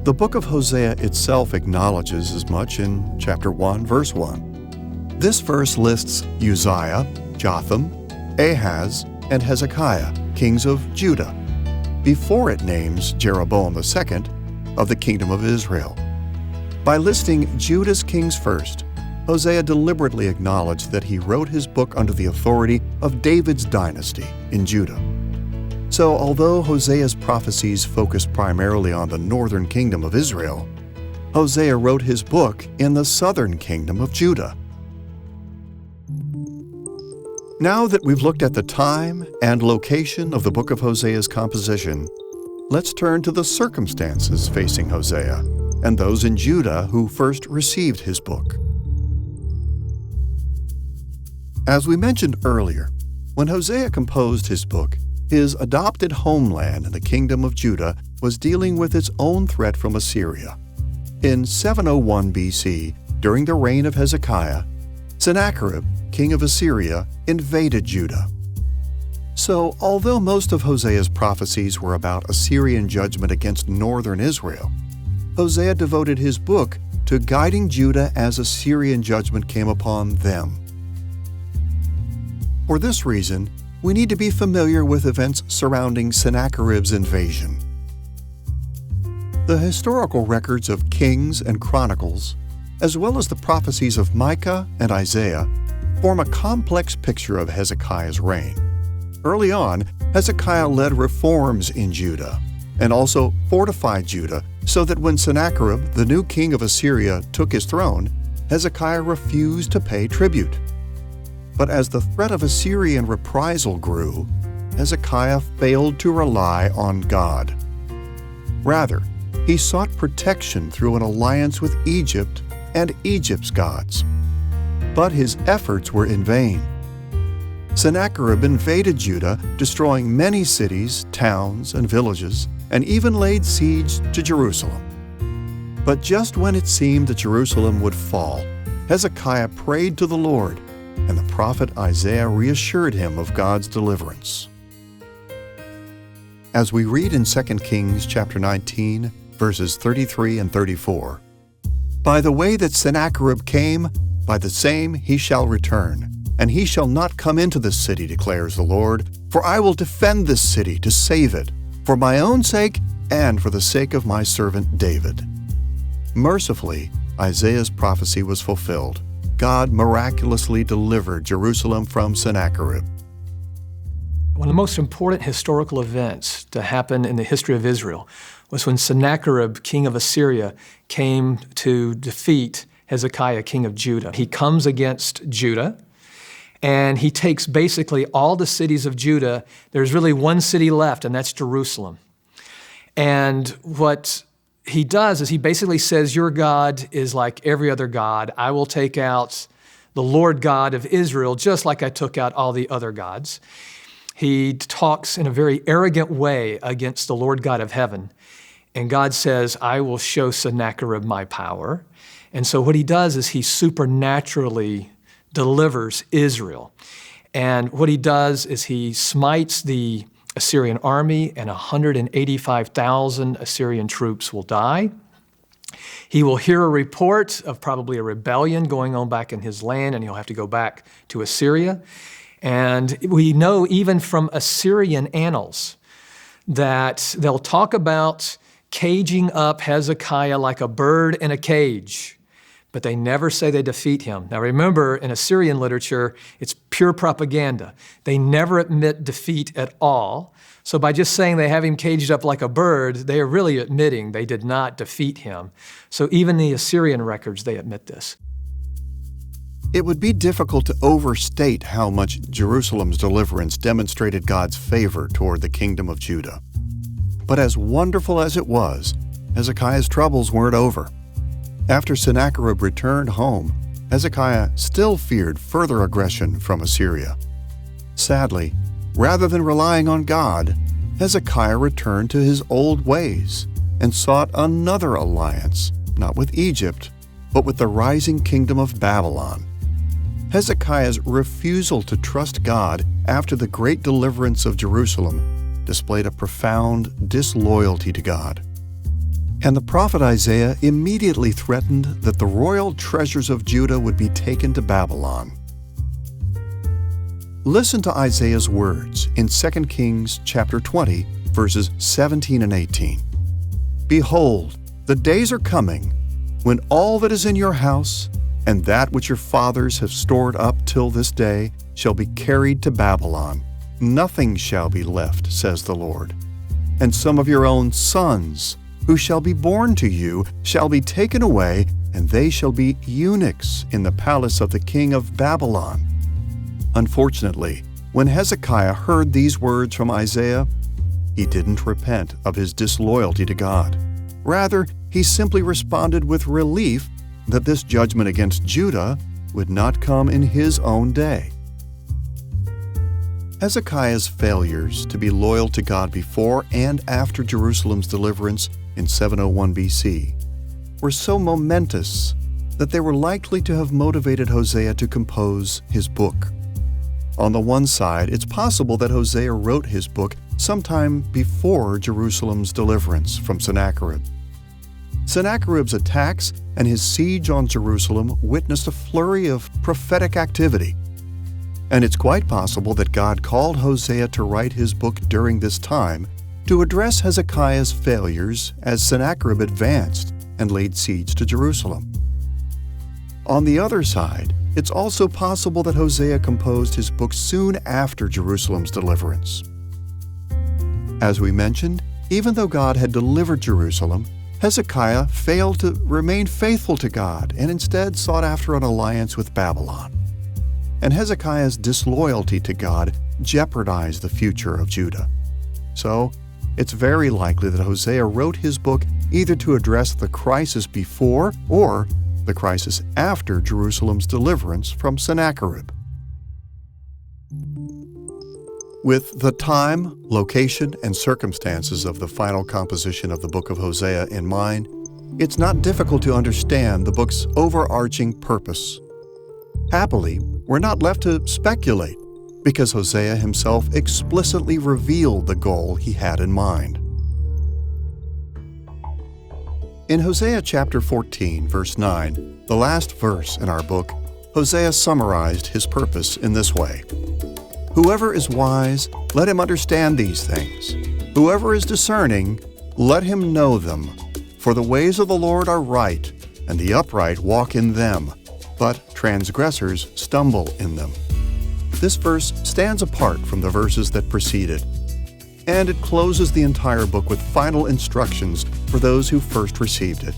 The book of Hosea itself acknowledges as much in chapter 1, verse 1. This verse lists Uzziah, Jotham, Ahaz, and Hezekiah, kings of Judah, before it names Jeroboam II of the kingdom of Israel. By listing Judah's kings first, Hosea deliberately acknowledged that he wrote his book under the authority of David's dynasty in Judah. So, although Hosea's prophecies focused primarily on the northern kingdom of Israel, Hosea wrote his book in the southern kingdom of Judah. Now that we've looked at the time and location of the book of Hosea's composition, let's turn to the circumstances facing Hosea and those in Judah who first received his book. As we mentioned earlier, when Hosea composed his book, his adopted homeland in the kingdom of Judah was dealing with its own threat from Assyria. In 701 BC, during the reign of Hezekiah, Sennacherib, king of Assyria, invaded Judah. So, although most of Hosea's prophecies were about Assyrian judgment against northern Israel, Hosea devoted his book to guiding Judah as Assyrian judgment came upon them. For this reason, we need to be familiar with events surrounding Sennacherib's invasion. The historical records of Kings and Chronicles, as well as the prophecies of Micah and Isaiah, form a complex picture of Hezekiah's reign. Early on, Hezekiah led reforms in Judah and also fortified Judah so that when Sennacherib, the new king of Assyria, took his throne, Hezekiah refused to pay tribute. But as the threat of Assyrian reprisal grew, Hezekiah failed to rely on God. Rather, he sought protection through an alliance with Egypt and Egypt's gods. But his efforts were in vain. Sennacherib invaded Judah, destroying many cities, towns, and villages, and even laid siege to Jerusalem. But just when it seemed that Jerusalem would fall, Hezekiah prayed to the Lord, and the prophet Isaiah reassured him of God's deliverance. As we read in 2 Kings chapter 19, verses 33 and 34, "By the way that Sennacherib came, by the same he shall return, and he shall not come into this city, declares the Lord, for I will defend this city to save it, for my own sake and for the sake of my servant David." Mercifully, Isaiah's prophecy was fulfilled. God miraculously delivered Jerusalem from Sennacherib. One of the most important historical events to happen in the history of Israel was when Sennacherib, king of Assyria, came to defeat Hezekiah, king of Judah. He comes against Judah, and he takes basically all the cities of Judah. There's really one city left, and that's Jerusalem. And what he does is he basically says, your God is like every other God. I will take out the Lord God of Israel just like I took out all the other gods. He talks in a very arrogant way against the Lord God of heaven. And God says, I will show Sennacherib my power. And so what he does is he supernaturally delivers Israel. And what he does is he smites the Assyrian army, and 185,000 Assyrian troops will die. He will hear a report of probably a rebellion going on back in his land, and he'll have to go back to Assyria. And we know even from Assyrian annals that they'll talk about caging up Hezekiah like a bird in a cage, but they never say they defeat him. Now remember, in Assyrian literature, it's pure propaganda. They never admit defeat at all. So by just saying they have him caged up like a bird, they are really admitting they did not defeat him. So even the Assyrian records, they admit this. It would be difficult to overstate how much Jerusalem's deliverance demonstrated God's favor toward the kingdom of Judah. But as wonderful as it was, Hezekiah's troubles weren't over. After Sennacherib returned home, Hezekiah still feared further aggression from Assyria. Sadly, rather than relying on God, Hezekiah returned to his old ways and sought another alliance, not with Egypt, but with the rising kingdom of Babylon. Hezekiah's refusal to trust God after the great deliverance of Jerusalem displayed a profound disloyalty to God. And the prophet Isaiah immediately threatened that the royal treasures of Judah would be taken to Babylon. Listen to Isaiah's words in 2 Kings chapter 20, verses 17 and 18. "Behold, the days are coming when all that is in your house and that which your fathers have stored up till this day shall be carried to Babylon. Nothing shall be left, says the Lord. And some of your own sons, who shall be born to you, shall be taken away, and they shall be eunuchs in the palace of the king of Babylon." Unfortunately, when Hezekiah heard these words from Isaiah, he didn't repent of his disloyalty to God. Rather, he simply responded with relief that this judgment against Judah would not come in his own day. Hezekiah's failures to be loyal to God before and after Jerusalem's deliverance in 701 BC were so momentous that they were likely to have motivated Hosea to compose his book. On the one side, it's possible that Hosea wrote his book sometime before Jerusalem's deliverance from Sennacherib. Sennacherib's attacks and his siege on Jerusalem witnessed a flurry of prophetic activity. And it's quite possible that God called Hosea to write his book during this time to address Hezekiah's failures as Sennacherib advanced and laid siege to Jerusalem. On the other side, it's also possible that Hosea composed his book soon after Jerusalem's deliverance. As we mentioned, even though God had delivered Jerusalem, Hezekiah failed to remain faithful to God and instead sought after an alliance with Babylon. And Hezekiah's disloyalty to God jeopardized the future of Judah. So, it's very likely that Hosea wrote his book either to address the crisis before or the crisis after Jerusalem's deliverance from Sennacherib. With the time, location, and circumstances of the final composition of the book of Hosea in mind, it's not difficult to understand the book's overarching purpose. Happily, we're not left to speculate, because Hosea himself explicitly revealed the goal he had in mind. In Hosea chapter 14, verse 9, the last verse in our book, Hosea summarized his purpose in this way: "Whoever is wise, let him understand these things. Whoever is discerning, let him know them. For the ways of the Lord are right, and the upright walk in them, but transgressors stumble in them." This verse stands apart from the verses that preceded, and it closes the entire book with final instructions for those who first received it.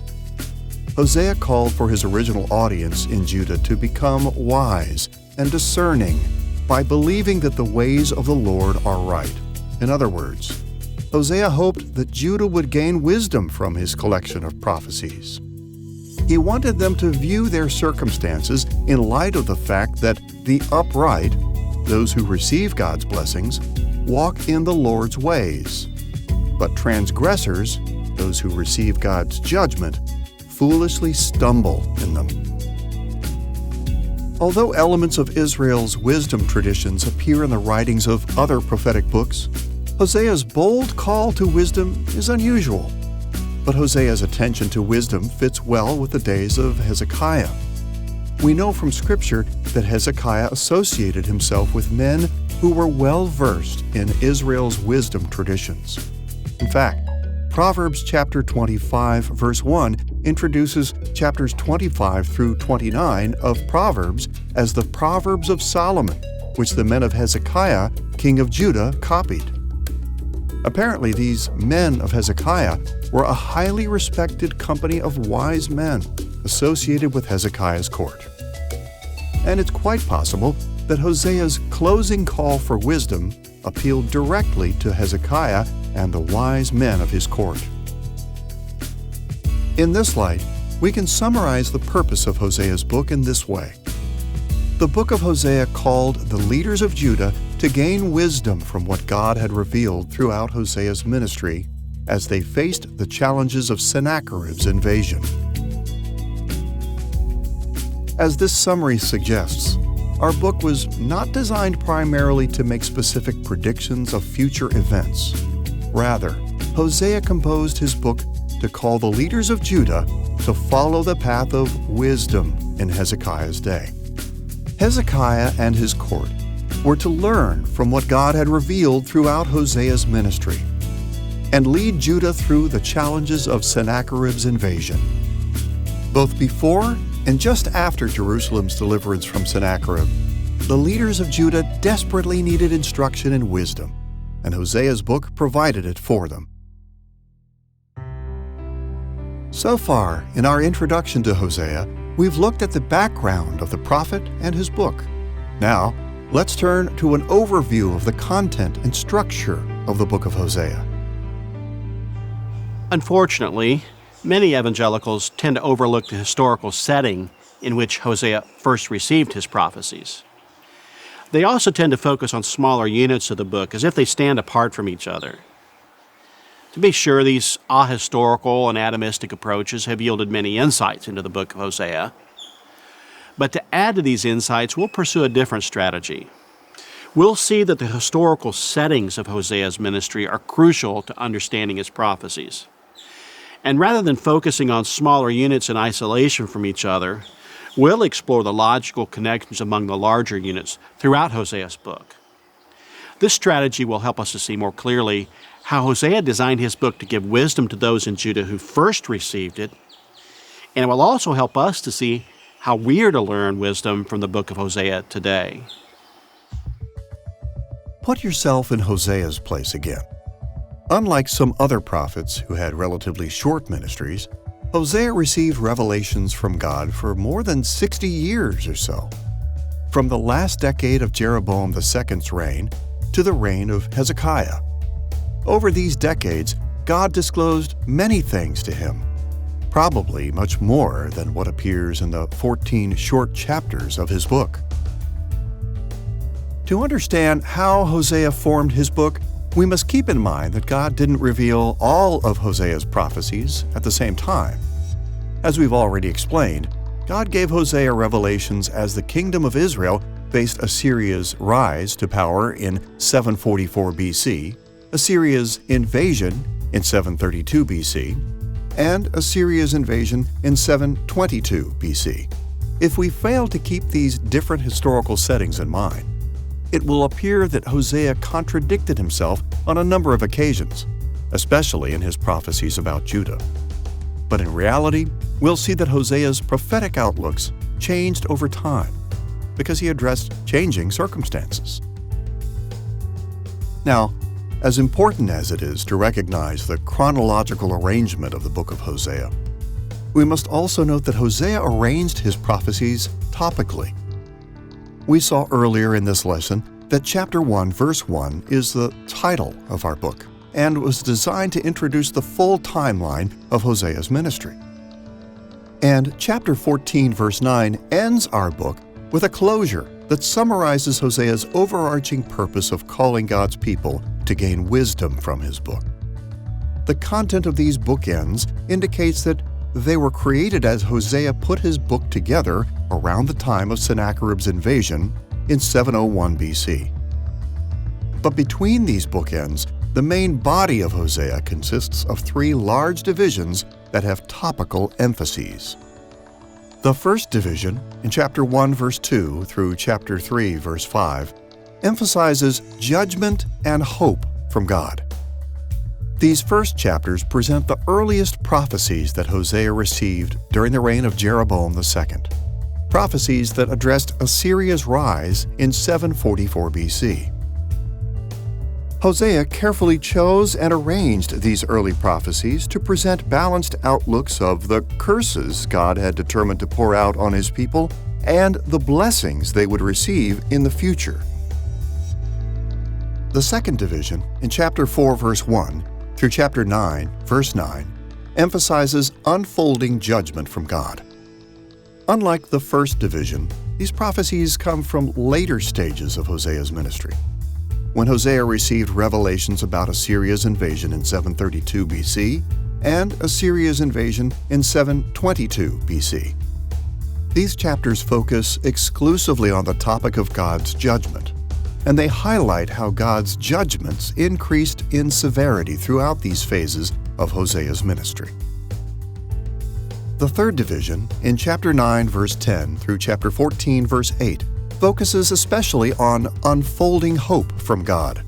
Hosea called for his original audience in Judah to become wise and discerning by believing that the ways of the Lord are right. In other words, Hosea hoped that Judah would gain wisdom from his collection of prophecies. He wanted them to view their circumstances in light of the fact that the upright, those who receive God's blessings, walk in the Lord's ways, but transgressors, those who receive God's judgment, foolishly stumble in them. Although elements of Israel's wisdom traditions appear in the writings of other prophetic books, Hosea's bold call to wisdom is unusual. But Hosea's attention to wisdom fits well with the days of Hezekiah. We know from Scripture that Hezekiah associated himself with men who were well versed in Israel's wisdom traditions. In fact, Proverbs chapter 25, verse 1 introduces chapters 25 through 29 of Proverbs as the Proverbs of Solomon, which the men of Hezekiah, king of Judah, copied. Apparently, these men of Hezekiah were a highly respected company of wise men associated with Hezekiah's court. And it's quite possible that Hosea's closing call for wisdom appealed directly to Hezekiah and the wise men of his court. In this light, we can summarize the purpose of Hosea's book in this way. The book of Hosea called the leaders of Judah to gain wisdom from what God had revealed throughout Hosea's ministry as they faced the challenges of Sennacherib's invasion. As this summary suggests, our book was not designed primarily to make specific predictions of future events. Rather, Hosea composed his book to call the leaders of Judah to follow the path of wisdom in Hezekiah's day. Hezekiah and his court were to learn from what God had revealed throughout Hosea's ministry and lead Judah through the challenges of Sennacherib's invasion. Both before and just after Jerusalem's deliverance from Sennacherib, the leaders of Judah desperately needed instruction and wisdom, and Hosea's book provided it for them. So far, in our introduction to Hosea, we've looked at the background of the prophet and his book. Now, let's turn to an overview of the content and structure of the book of Hosea. Unfortunately, many evangelicals tend to overlook the historical setting in which Hosea first received his prophecies. They also tend to focus on smaller units of the book as if they stand apart from each other. To be sure, these ahistorical and atomistic approaches have yielded many insights into the book of Hosea. But to add to these insights, we'll pursue a different strategy. We'll see that the historical settings of Hosea's ministry are crucial to understanding his prophecies. And rather than focusing on smaller units in isolation from each other, we'll explore the logical connections among the larger units throughout Hosea's book. This strategy will help us to see more clearly how Hosea designed his book to give wisdom to those in Judah who first received it, and it will also help us to see how we are to learn wisdom from the book of Hosea today. Put yourself in Hosea's place again. Unlike some other prophets who had relatively short ministries, Hosea received revelations from God for more than 60 years or so. From the last decade of Jeroboam II's reign to the reign of Hezekiah. Over these decades, God disclosed many things to him, probably much more than what appears in the 14 short chapters of his book. To understand how Hosea formed his book, we must keep in mind that God didn't reveal all of Hosea's prophecies at the same time. As we've already explained, God gave Hosea revelations as the kingdom of Israel faced Assyria's rise to power in 744 BC, Assyria's invasion in 732 BC, and Assyria's invasion in 722 BC. If we fail to keep these different historical settings in mind, it will appear that Hosea contradicted himself on a number of occasions, especially in his prophecies about Judah. But in reality, we'll see that Hosea's prophetic outlooks changed over time because he addressed changing circumstances. Now, as important as it is to recognize the chronological arrangement of the book of Hosea, we must also note that Hosea arranged his prophecies topically. We saw earlier in this lesson that chapter 1, verse 1 is the title of our book and was designed to introduce the full timeline of Hosea's ministry. And chapter 14, verse 9 ends our book with a closure that summarizes Hosea's overarching purpose of calling God's people to gain wisdom from his book. The content of these bookends indicates that they were created as Hosea put his book together around the time of Sennacherib's invasion in 701 BC. But between these bookends, the main body of Hosea consists of three large divisions that have topical emphases. The first division, in chapter 1, verse 2 through chapter 3, verse 5, emphasizes judgment and hope from God. These first chapters present the earliest prophecies that Hosea received during the reign of Jeroboam II, prophecies that addressed Assyria's rise in 744 BC. Hosea carefully chose and arranged these early prophecies to present balanced outlooks of the curses God had determined to pour out on his people and the blessings they would receive in the future. The second division, in chapter 4, verse 1, through chapter 9, verse 9, emphasizes unfolding judgment from God. Unlike the first division, these prophecies come from later stages of Hosea's ministry. When Hosea received revelations about Assyria's invasion in 732 BC and Assyria's invasion in 722 BC. These chapters focus exclusively on the topic of God's judgment, and they highlight how God's judgments increased in severity throughout these phases of Hosea's ministry. The third division, in chapter 9, verse 10 through chapter 14, verse 8, focuses especially on unfolding hope from God.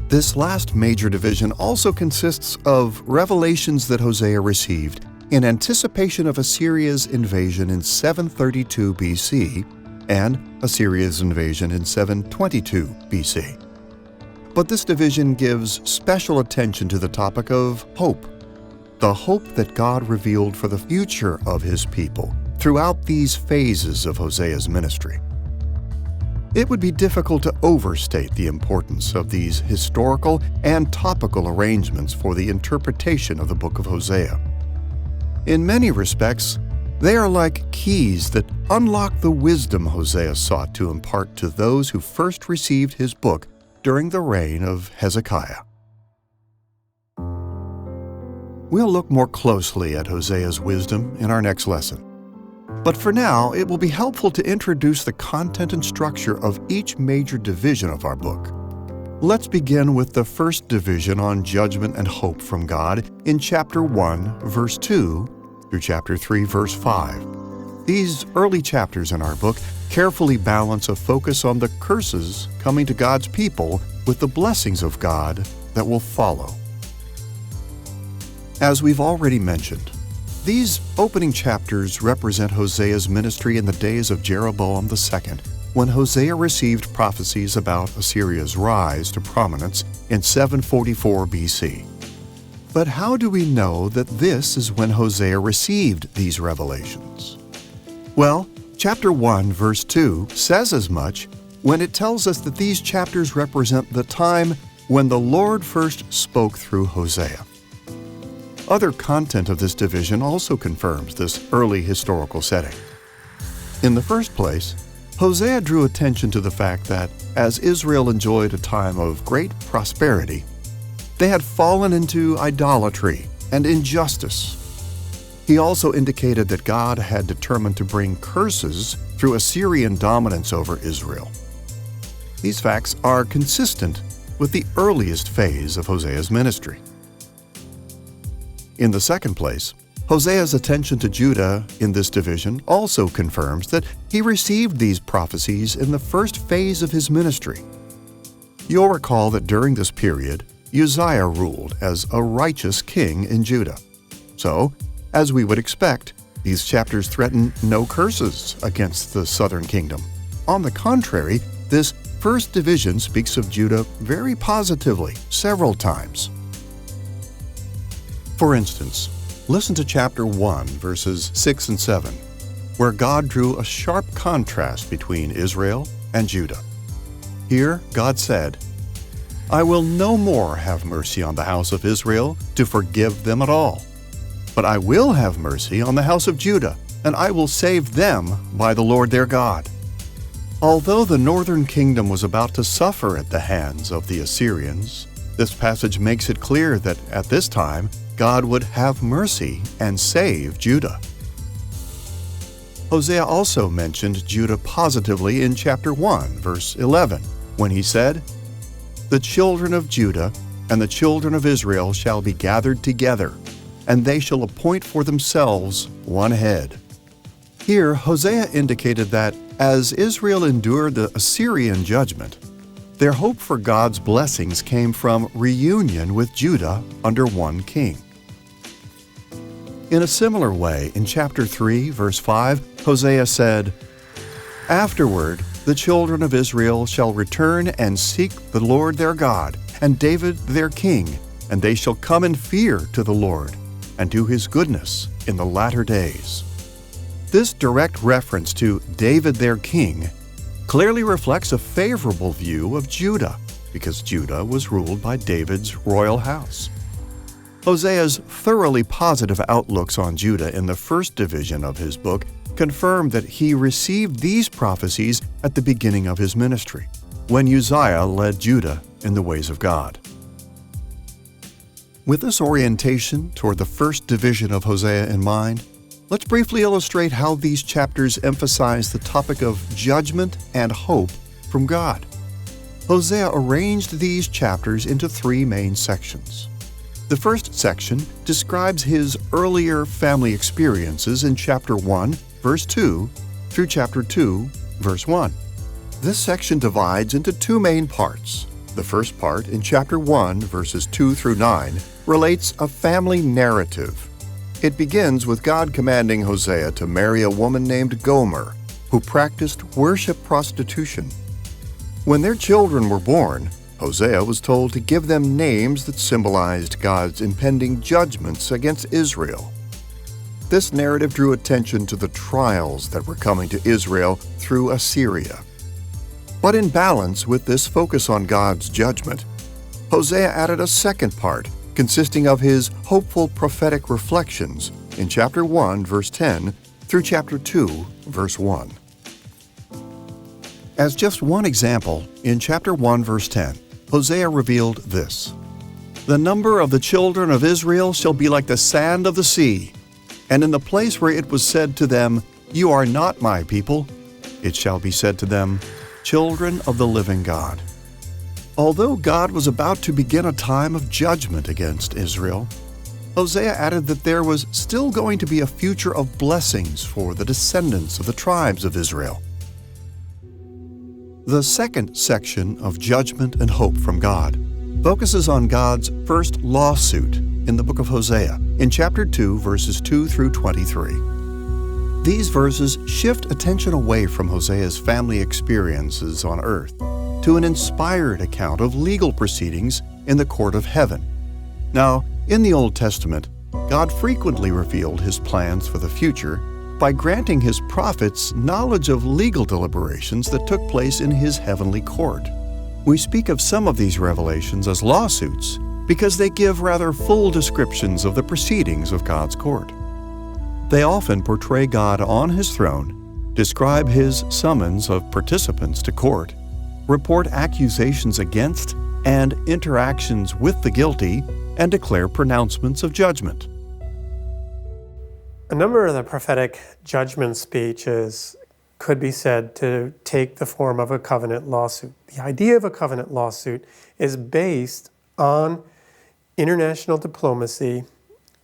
This last major division also consists of revelations that Hosea received in anticipation of Assyria's invasion in 732 BC and Assyria's invasion in 722 BC. But this division gives special attention to the topic of hope, the hope that God revealed for the future of his people throughout these phases of Hosea's ministry. It would be difficult to overstate the importance of these historical and topical arrangements for the interpretation of the book of Hosea. In many respects, they are like keys that unlock the wisdom Hosea sought to impart to those who first received his book during the reign of Hezekiah. We'll look more closely at Hosea's wisdom in our next lesson. But for now, it will be helpful to introduce the content and structure of each major division of our book. Let's begin with the first division on judgment and hope from God in chapter 1, verse 2 through chapter 3, verse 5. These early chapters in our book carefully balance a focus on the curses coming to God's people with the blessings of God that will follow. As we've already mentioned, these opening chapters represent Hosea's ministry in the days of Jeroboam II when Hosea received prophecies about Assyria's rise to prominence in 744 BC. But how do we know that this is when Hosea received these revelations? Well, chapter 1, verse 2 says as much when it tells us that these chapters represent the time when the Lord first spoke through Hosea. Other content of this division also confirms this early historical setting. In the first place, Hosea drew attention to the fact that as Israel enjoyed a time of great prosperity, they had fallen into idolatry and injustice. He also indicated that God had determined to bring curses through Assyrian dominance over Israel. These facts are consistent with the earliest phase of Hosea's ministry. In the second place, Hosea's attention to Judah in this division also confirms that he received these prophecies in the first phase of his ministry. You'll recall that during this period, Uzziah ruled as a righteous king in Judah. So, as we would expect, these chapters threaten no curses against the southern kingdom. On the contrary, this first division speaks of Judah very positively several times. For instance, listen to chapter 1, verses 6 and 7, where God drew a sharp contrast between Israel and Judah. Here, God said, "I will no more have mercy on the house of Israel to forgive them at all. But I will have mercy on the house of Judah, and I will save them by the Lord their God." Although the northern kingdom was about to suffer at the hands of the Assyrians, this passage makes it clear that at this time, God would have mercy and save Judah. Hosea also mentioned Judah positively in chapter 1, verse 11, when he said, "The children of Judah and the children of Israel shall be gathered together, and they shall appoint for themselves one head." Here, Hosea indicated that as Israel endured the Assyrian judgment, their hope for God's blessings came from reunion with Judah under one king. In a similar way, in chapter 3, verse 5, Hosea said, "Afterward, the children of Israel shall return and seek the Lord their God, and David their king, and they shall come in fear to the Lord, and to his goodness in the latter days." This direct reference to David their king clearly reflects a favorable view of Judah, because Judah was ruled by David's royal house. Hosea's thoroughly positive outlooks on Judah in the first division of his book confirm that he received these prophecies at the beginning of his ministry, when Uzziah led Judah in the ways of God. With this orientation toward the first division of Hosea in mind, let's briefly illustrate how these chapters emphasize the topic of judgment and hope from God. Hosea arranged these chapters into three main sections. The first section describes his earlier family experiences in chapter 1, verse 2, through chapter 2, verse 1. This section divides into two main parts. The first part, in chapter 1, verses 2 through 9, relates a family narrative. It begins with God commanding Hosea to marry a woman named Gomer, who practiced worship prostitution. When their children were born, Hosea was told to give them names that symbolized God's impending judgments against Israel. This narrative drew attention to the trials that were coming to Israel through Assyria. But in balance with this focus on God's judgment, Hosea added a second part consisting of his hopeful prophetic reflections in chapter 1, verse 10, through chapter 2, verse 1. As just one example, in chapter 1, verse 10, Hosea revealed this: "The number of the children of Israel shall be like the sand of the sea, and in the place where it was said to them, 'You are not my people,' it shall be said to them, 'Children of the living God.'" Although God was about to begin a time of judgment against Israel, Hosea added that there was still going to be a future of blessings for the descendants of the tribes of Israel. The second section of judgment and hope from God focuses on God's first lawsuit in the book of Hosea, in chapter 2, verses 2 through 23. These verses shift attention away from Hosea's family experiences on earth to an inspired account of legal proceedings in the court of heaven. Now, in the Old Testament, God frequently revealed His plans for the future by granting His prophets knowledge of legal deliberations that took place in His heavenly court. We speak of some of these revelations as lawsuits because they give rather full descriptions of the proceedings of God's court. They often portray God on His throne, describe His summons of participants to court, report accusations against and interactions with the guilty, and declare pronouncements of judgment. A number of the prophetic judgment speeches could be said to take the form of a covenant lawsuit. The idea of a covenant lawsuit is based on international diplomacy,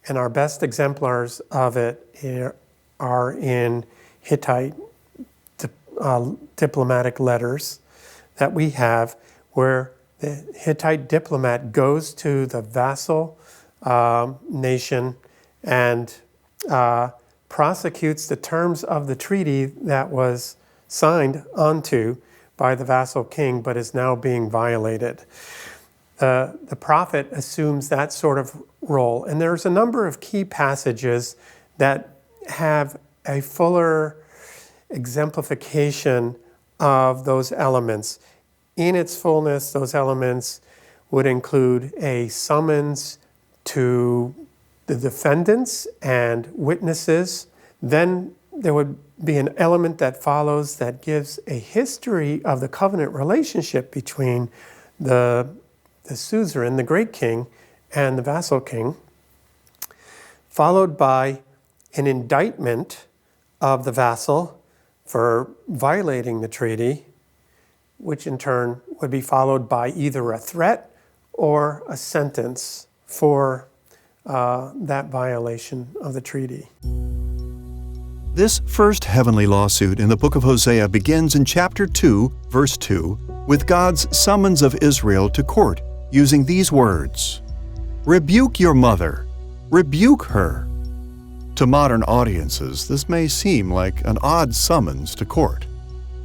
and our best exemplars of it are in Hittite diplomatic letters that we have, where the Hittite diplomat goes to the vassal nation and prosecutes the terms of the treaty that was signed onto by the vassal king but is now being violated. The prophet assumes that sort of role, and there's a number of key passages that have a fuller exemplification of those elements. In its fullness, those elements would include a summons to the defendants and witnesses. Then there would be an element that follows that gives a history of the covenant relationship between the suzerain, the great king, and the vassal king, followed by an indictment of the vassal for violating the treaty, which in turn would be followed by either a threat or a sentence for that violation of the treaty. This first heavenly lawsuit in the book of Hosea begins in chapter 2, verse 2, with God's summons of Israel to court using these words, "Rebuke your mother, rebuke her." To modern audiences, this may seem like an odd summons to court,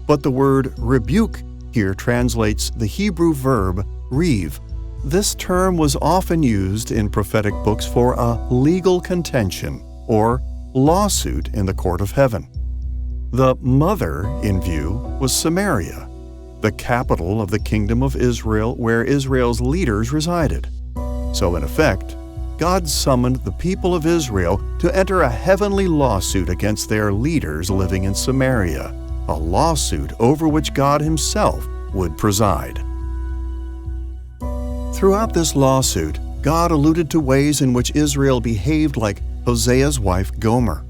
but the word rebuke here translates the Hebrew verb rev. This term was often used in prophetic books for a legal contention or lawsuit in the court of heaven. The mother in view was Samaria, the capital of the kingdom of Israel where Israel's leaders resided. So in effect, God summoned the people of Israel to enter a heavenly lawsuit against their leaders living in Samaria, a lawsuit over which God Himself would preside. Throughout this lawsuit, God alluded to ways in which Israel behaved like Hosea's wife Gomer.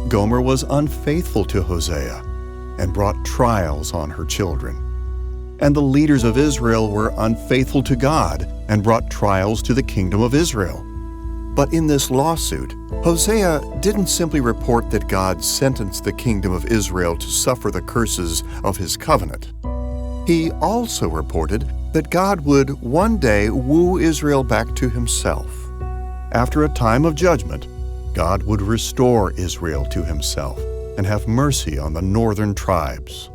Gomer was unfaithful to Hosea and brought trials on her children. And the leaders of Israel were unfaithful to God and brought trials to the kingdom of Israel. But in this lawsuit, Hosea didn't simply report that God sentenced the kingdom of Israel to suffer the curses of His covenant. He also reported that God would one day woo Israel back to Himself. After a time of judgment, God would restore Israel to Himself and have mercy on the northern tribes.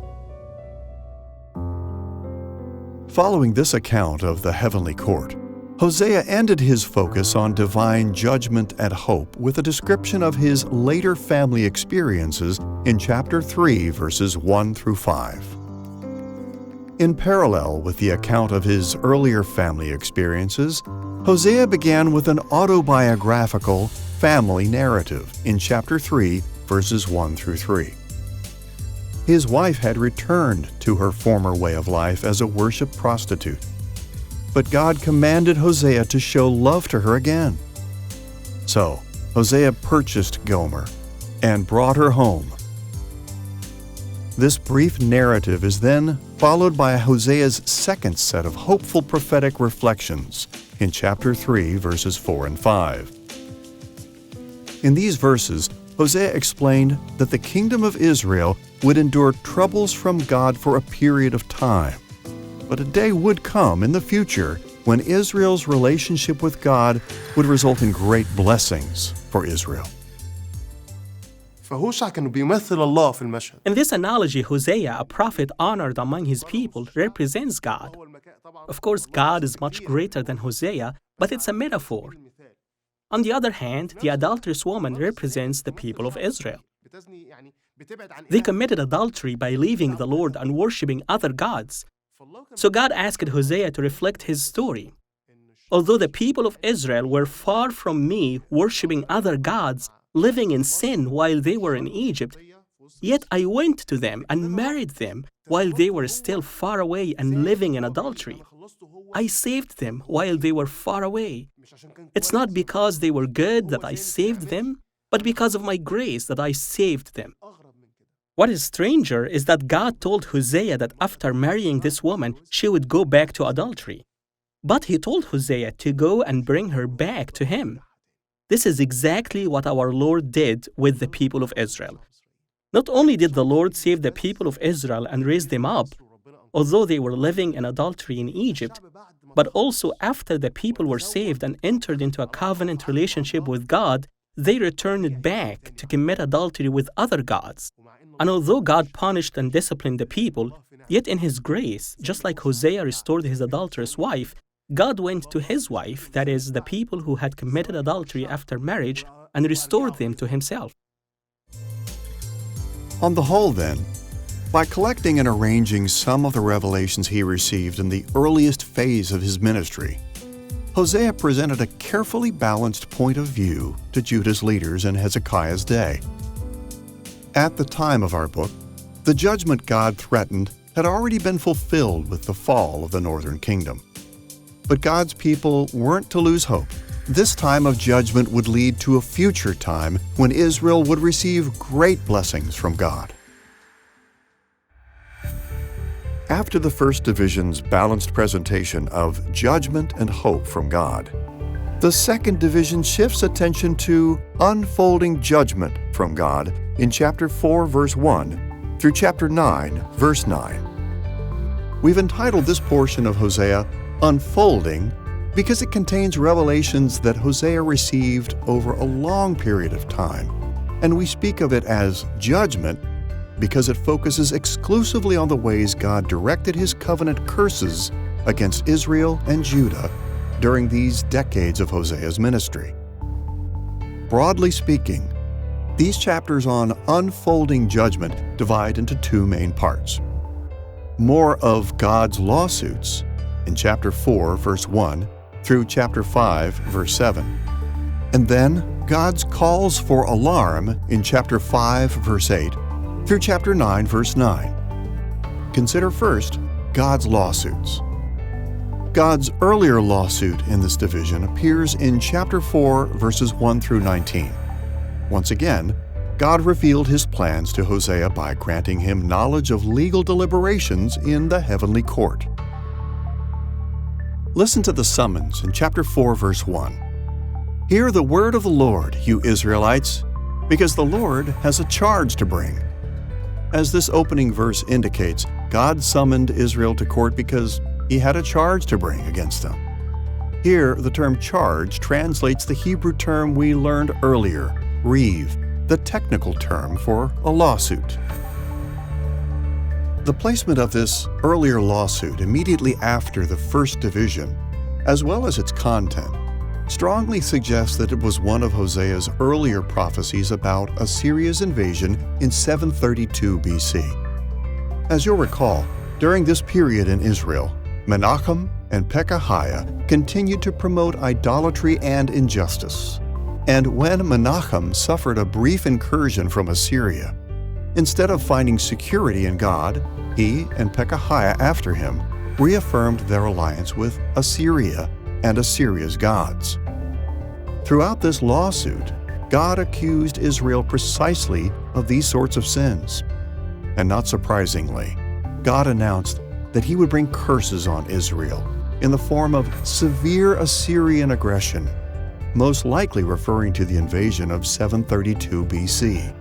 Following this account of the heavenly court, Hosea ended his focus on divine judgment and hope with a description of his later family experiences in chapter 3, verses 1 through 5. In parallel with the account of his earlier family experiences, Hosea began with an autobiographical family narrative in chapter 3, verses 1 through 3. His wife had returned to her former way of life as a worship prostitute, but God commanded Hosea to show love to her again. So, Hosea purchased Gomer and brought her home. This brief narrative is then followed by Hosea's second set of hopeful prophetic reflections in chapter 3, verses 4 and 5. In these verses, Hosea explained that the kingdom of Israel would endure troubles from God for a period of time. But a day would come in the future when Israel's relationship with God would result in great blessings for Israel. فهوشع كان بيمثل الله في المشهد. In this analogy, Hosea, a prophet honored among his people, represents God. Of course, God is much greater than Hosea, but it's a metaphor. On the other hand, the adulterous woman represents the people of Israel. They committed adultery by leaving the Lord and worshipping other gods. So God asked Hosea to reflect his story. Although the people of Israel were far from me, worshipping other gods, living in sin while they were in Egypt, yet I went to them and married them while they were still far away and living in adultery. I saved them while they were far away. It's not because they were good that I saved them, but because of my grace that I saved them. What is stranger is that God told Hosea that after marrying this woman, she would go back to adultery. But he told Hosea to go and bring her back to him. This is exactly what our Lord did with the people of Israel. Not only did the Lord save the people of Israel and raise them up, although they were living in adultery in Egypt, but also after the people were saved and entered into a covenant relationship with God, they returned back to commit adultery with other gods. And although God punished and disciplined the people, yet in His grace, just like Hosea restored his adulterous wife, God went to his wife, that is, the people who had committed adultery after marriage, and restored them to Himself. On the whole, then, by collecting and arranging some of the revelations he received in the earliest phase of his ministry, Hosea presented a carefully balanced point of view to Judah's leaders in Hezekiah's day. At the time of our book, the judgment God threatened had already been fulfilled with the fall of the northern kingdom. But God's people weren't to lose hope. This time of judgment would lead to a future time when Israel would receive great blessings from God. After the first division's balanced presentation of judgment and hope from God, the second division shifts attention to unfolding judgment from God in chapter 4, verse 1 through chapter 9, verse 9. We've entitled this portion of Hosea Unfolding because it contains revelations that Hosea received over a long period of time, and we speak of it as judgment because it focuses exclusively on the ways God directed His covenant curses against Israel and Judah during these decades of Hosea's ministry. Broadly speaking, these chapters on unfolding judgment divide into two main parts. More of God's lawsuits in chapter 4, verse 1 through chapter 5, verse 7. And then God's calls for alarm in chapter 5, verse 8 through chapter 9, verse 9. Consider first God's lawsuits. God's earlier lawsuit in this division appears in chapter 4, verses 1 through 19. Once again, God revealed His plans to Hosea by granting him knowledge of legal deliberations in the heavenly court. Listen to the summons in chapter 4, verse 1. Hear the word of the Lord, you Israelites, because the Lord has a charge to bring. As this opening verse indicates, God summoned Israel to court because He had a charge to bring against them. Here, the term charge translates the Hebrew term we learned earlier, reeve, the technical term for a lawsuit. The placement of this earlier lawsuit immediately after the first division, as well as its content, strongly suggests that it was one of Hosea's earlier prophecies about Assyria's invasion in 732 BC. As you'll recall, during this period in Israel, Menachem and Pekahiah continued to promote idolatry and injustice. And when Menachem suffered a brief incursion from Assyria, instead of finding security in God, he and Pekahiah after him reaffirmed their alliance with Assyria and Assyria's gods. Throughout this lawsuit, God accused Israel precisely of these sorts of sins. And not surprisingly, God announced that He would bring curses on Israel in the form of severe Assyrian aggression, most likely referring to the invasion of 732 BC.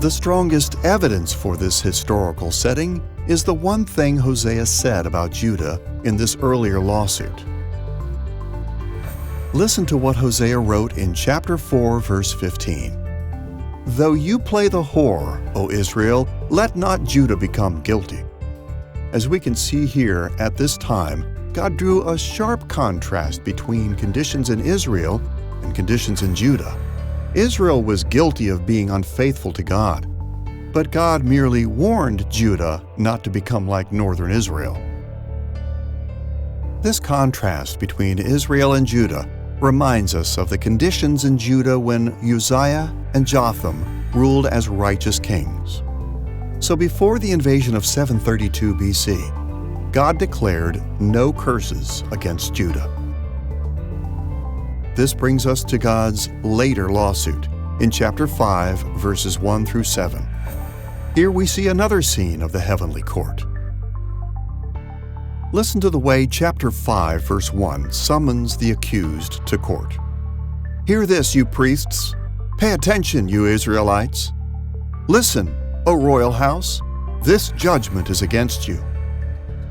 The strongest evidence for this historical setting is the one thing Hosea said about Judah in this earlier lawsuit. Listen to what Hosea wrote in chapter 4, verse 15. Though you play the whore, O Israel, let not Judah become guilty. As we can see here, at this time, God drew a sharp contrast between conditions in Israel and conditions in Judah. Israel was guilty of being unfaithful to God, but God merely warned Judah not to become like northern Israel. This contrast between Israel and Judah reminds us of the conditions in Judah when Uzziah and Jotham ruled as righteous kings. So before the invasion of 732 BC, God declared no curses against Judah. This brings us to God's later lawsuit in chapter 5, verses 1 through 7. Here we see another scene of the heavenly court. Listen to the way chapter 5, verse 1 summons the accused to court. Hear this, you priests. Pay attention, you Israelites. Listen, O royal house. This judgment is against you.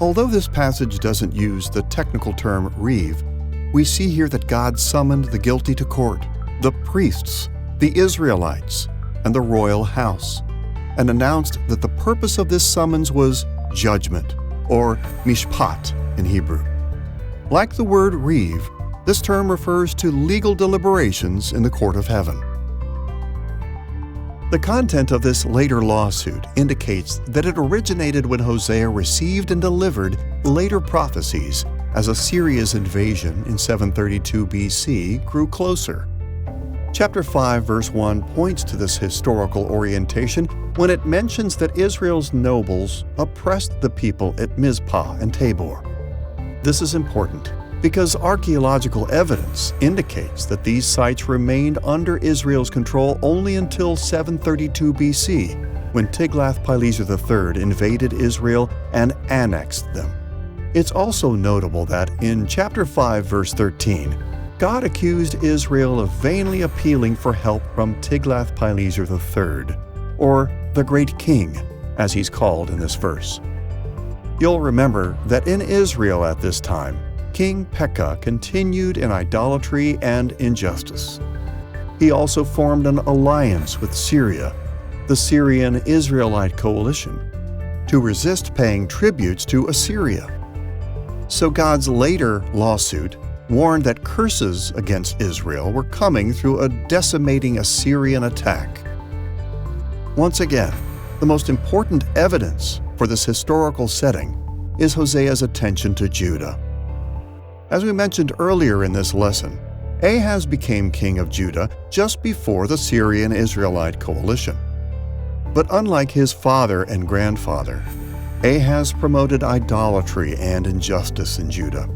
Although this passage doesn't use the technical term reeve, we see here that God summoned the guilty to court, the priests, the Israelites, and the royal house, and announced that the purpose of this summons was judgment, or mishpat in Hebrew. Like the word reeve, this term refers to legal deliberations in the court of heaven. The content of this later lawsuit indicates that it originated when Hosea received and delivered later prophecies as Assyria's invasion in 732 BC grew closer. Chapter 5, verse 1 points to this historical orientation when it mentions that Israel's nobles oppressed the people at Mizpah and Tabor. This is important because archaeological evidence indicates that these sites remained under Israel's control only until 732 BC, when Tiglath-Pileser III invaded Israel and annexed them. It's also notable that in chapter 5, verse 13, God accused Israel of vainly appealing for help from Tiglath-Pileser III, or the Great King, as he's called in this verse. You'll remember that in Israel at this time, King Pekah continued in idolatry and injustice. He also formed an alliance with Syria, the Syrian Israelite coalition, to resist paying tributes to Assyria. So God's later lawsuit warned that curses against Israel were coming through a decimating Assyrian attack. Once again, the most important evidence for this historical setting is Hosea's attention to Judah. As we mentioned earlier in this lesson, Ahaz became king of Judah just before the Syrian Israelite coalition. But unlike his father and grandfather, Ahaz promoted idolatry and injustice in Judah.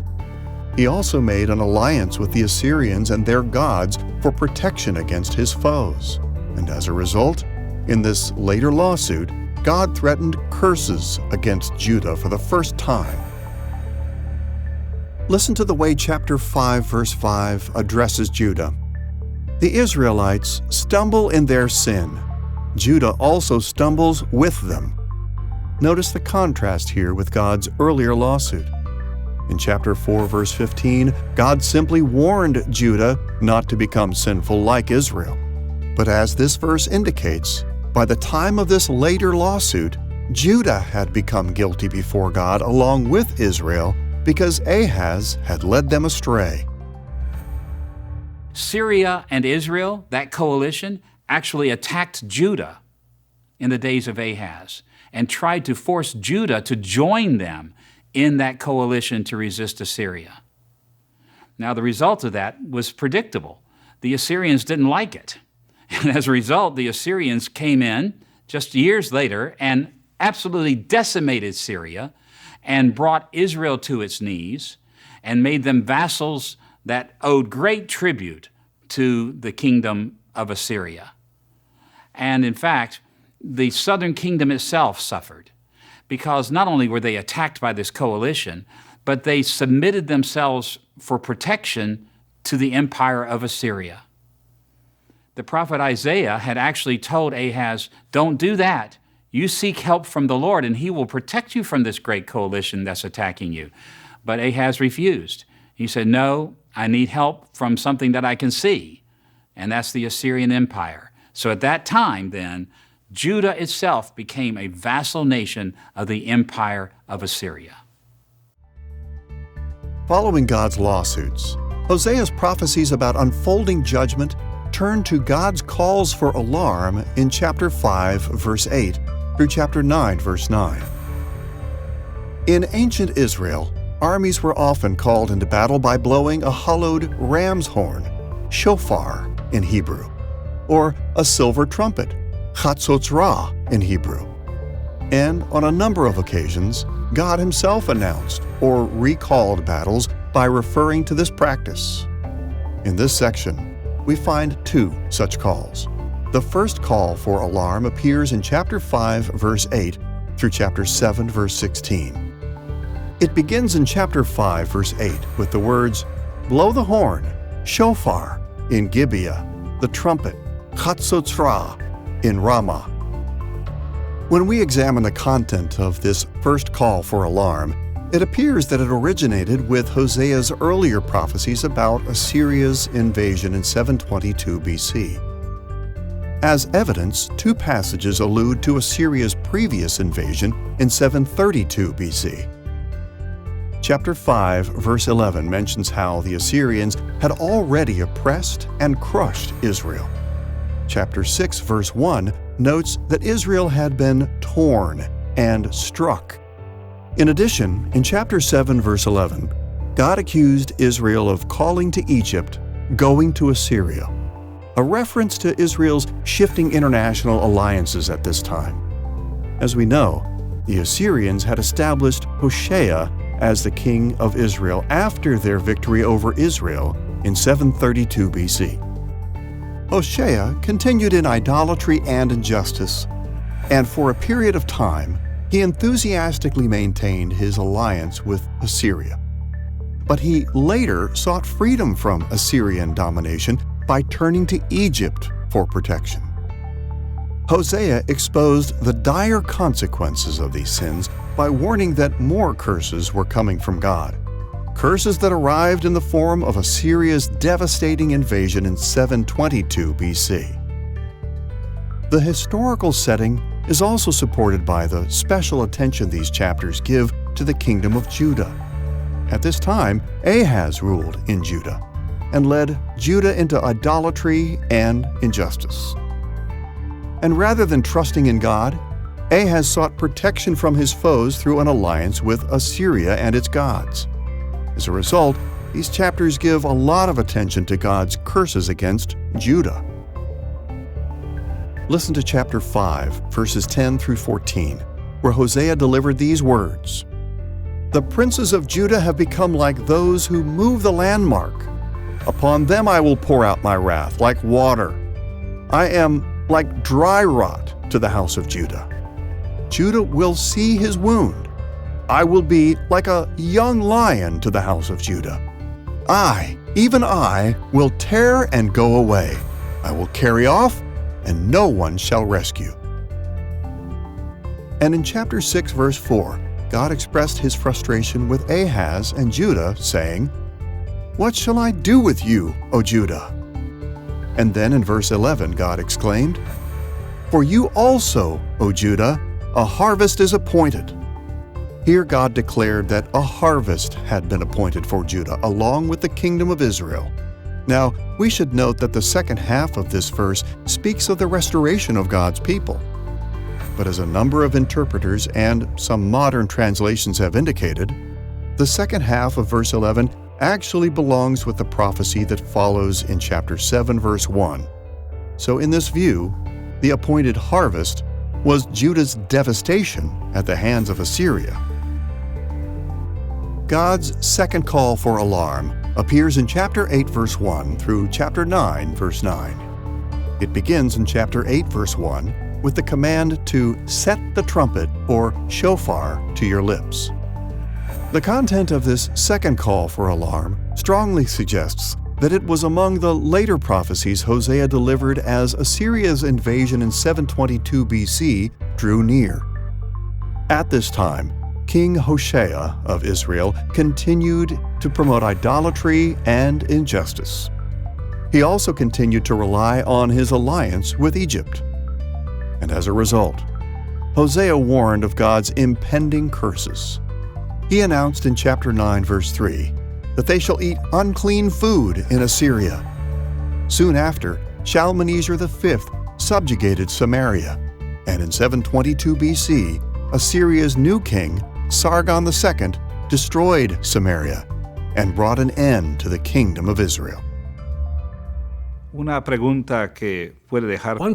He also made an alliance with the Assyrians and their gods for protection against his foes. And as a result, in this later lawsuit, God threatened curses against Judah for the first time. Listen to the way chapter 5, verse 5 addresses Judah. The Israelites stumble in their sin. Judah also stumbles with them. Notice the contrast here with God's earlier lawsuit. In chapter 4, verse 15, God simply warned Judah not to become sinful like Israel. But as this verse indicates, by the time of this later lawsuit, Judah had become guilty before God along with Israel because Ahaz had led them astray. Syria and Israel, that coalition, actually attacked Judah in the days of Ahaz and tried to force Judah to join them in that coalition to resist Assyria. Now, the result of that was predictable. The Assyrians didn't like it. And as a result, the Assyrians came in just years later and absolutely decimated Syria and brought Israel to its knees and made them vassals that owed great tribute to the kingdom of Assyria. And in fact, the southern kingdom itself suffered because not only were they attacked by this coalition, but they submitted themselves for protection to the empire of Assyria. The prophet Isaiah had actually told Ahaz, "Don't do that. You seek help from the Lord, and he will protect you from this great coalition that's attacking you." But Ahaz refused. He said, "No, I need help from something that I can see, and that's the Assyrian Empire. So at that time, then, Judah itself became a vassal nation of the empire of Assyria. Following God's lawsuits, Hosea's prophecies about unfolding judgment turn to God's calls for alarm in chapter 5, verse 8 through chapter 9, verse 9. In ancient Israel, armies were often called into battle by blowing a hollowed ram's horn, shofar in Hebrew, or a silver trumpet, chatzotzrah in Hebrew. And on a number of occasions, God Himself announced or recalled battles by referring to this practice. In this section, we find two such calls. The first call for alarm appears in chapter 5, verse 8 through chapter 7, verse 16. It begins in chapter 5, verse 8 with the words, "Blow the horn, shofar, in Gibeah, the trumpet, chatzotzrah, in Ramah." When we examine the content of this first call for alarm, it appears that it originated with Hosea's earlier prophecies about Assyria's invasion in 722 BC. As evidence, two passages allude to Assyria's previous invasion in 732 BC. Chapter 5, verse 11 mentions how the Assyrians had already oppressed and crushed Israel. Chapter 6, verse 1 notes that Israel had been torn and struck. In addition, in chapter 7, verse 11, God accused Israel of calling to Egypt, going to Assyria, a reference to Israel's shifting international alliances at this time. As we know, the Assyrians had established Hosea as the king of Israel after their victory over Israel in 732 BC. Hosea continued in idolatry and injustice, and for a period of time, he enthusiastically maintained his alliance with Assyria. But he later sought freedom from Assyrian domination by turning to Egypt for protection. Hosea exposed the dire consequences of these sins by warning that more curses were coming from God, curses that arrived in the form of Assyria's devastating invasion in 722 BC. The historical setting is also supported by the special attention these chapters give to the kingdom of Judah. At this time, Ahaz ruled in Judah and led Judah into idolatry and injustice. And rather than trusting in God, Ahaz sought protection from his foes through an alliance with Assyria and its gods. As a result, these chapters give a lot of attention to God's curses against Judah. Listen to chapter 5, verses 10 through 14, where Hosea delivered these words. "The princes of Judah have become like those who move the landmark. Upon them I will pour out my wrath like water. I am like dry rot to the house of Judah. Judah will see his wound. I will be like a young lion to the house of Judah. I, even I, will tear and go away. I will carry off, and no one shall rescue." And in chapter 6, verse 4, God expressed his frustration with Ahaz and Judah, saying, "What shall I do with you, O Judah?" And then in verse 11, God exclaimed, "For you also, O Judah, a harvest is appointed." Here God declared that a harvest had been appointed for Judah, along with the kingdom of Israel. Now, we should note that the second half of this verse speaks of the restoration of God's people. But as a number of interpreters and some modern translations have indicated, the second half of verse 11 actually belongs with the prophecy that follows in chapter 7, verse 1. So in this view, the appointed harvest was Judah's devastation at the hands of Assyria. God's second call for alarm appears in chapter 8, verse 1 through chapter 9, verse 9. It begins in chapter 8, verse 1 with the command to set the trumpet or shofar to your lips. The content of this second call for alarm strongly suggests that it was among the later prophecies Hosea delivered as Assyria's invasion in 722 BC drew near. At this time, King Hosea of Israel continued to promote idolatry and injustice. He also continued to rely on his alliance with Egypt. And as a result, Hosea warned of God's impending curses. He announced in chapter 9, verse 3, that they shall eat unclean food in Assyria. Soon after, Shalmaneser V subjugated Samaria, and in 722 BC, Assyria's new king, Sargon II, destroyed Samaria and brought an end to the kingdom of Israel. One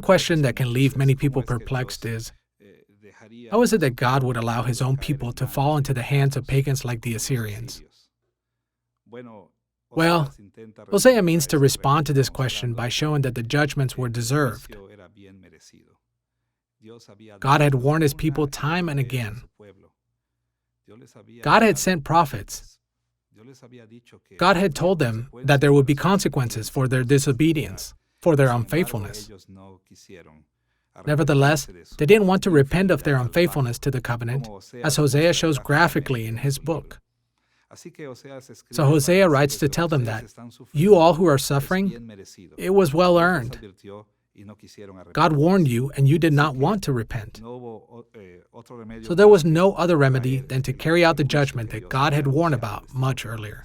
question that can leave many people perplexed is, how is it that God would allow his own people to fall into the hands of pagans like the Assyrians? Well, Hosea means to respond to this question by showing that the judgments were deserved. God had warned his people time and again. God had sent prophets. God had told them that there would be consequences for their disobedience, for their unfaithfulness. Nevertheless, they didn't want to repent of their unfaithfulness to the covenant, as Hosea shows graphically in his book. So Hosea writes to tell them that, you all who are suffering, it was well earned. God warned you, and you did not want to repent. So there was no other remedy than to carry out the judgment that God had warned about much earlier.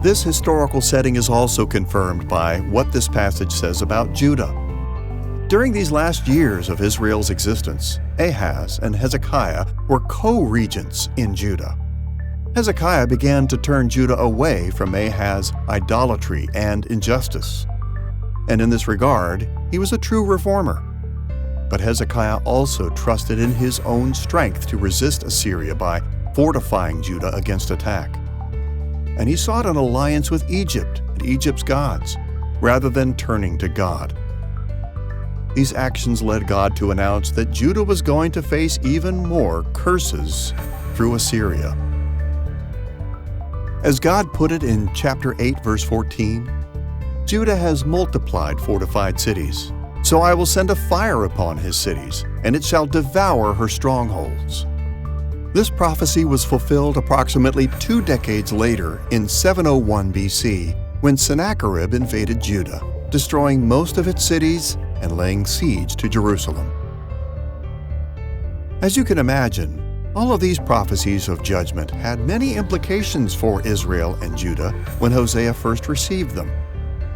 This historical setting is also confirmed by what this passage says about Judah. During these last years of Israel's existence, Ahaz and Hezekiah were co-regents in Judah. Hezekiah began to turn Judah away from Ahaz's idolatry and injustice. And in this regard, he was a true reformer. But Hezekiah also trusted in his own strength to resist Assyria by fortifying Judah against attack. And he sought an alliance with Egypt and Egypt's gods, rather than turning to God. These actions led God to announce that Judah was going to face even more curses through Assyria. As God put it in chapter 8, verse 14, Judah has multiplied fortified cities, so I will send a fire upon his cities, and it shall devour her strongholds. This prophecy was fulfilled approximately 2 decades later in 701 BC, when Sennacherib invaded Judah, destroying most of its cities and laying siege to Jerusalem. As you can imagine, all of these prophecies of judgment had many implications for Israel and Judah when Hosea first received them.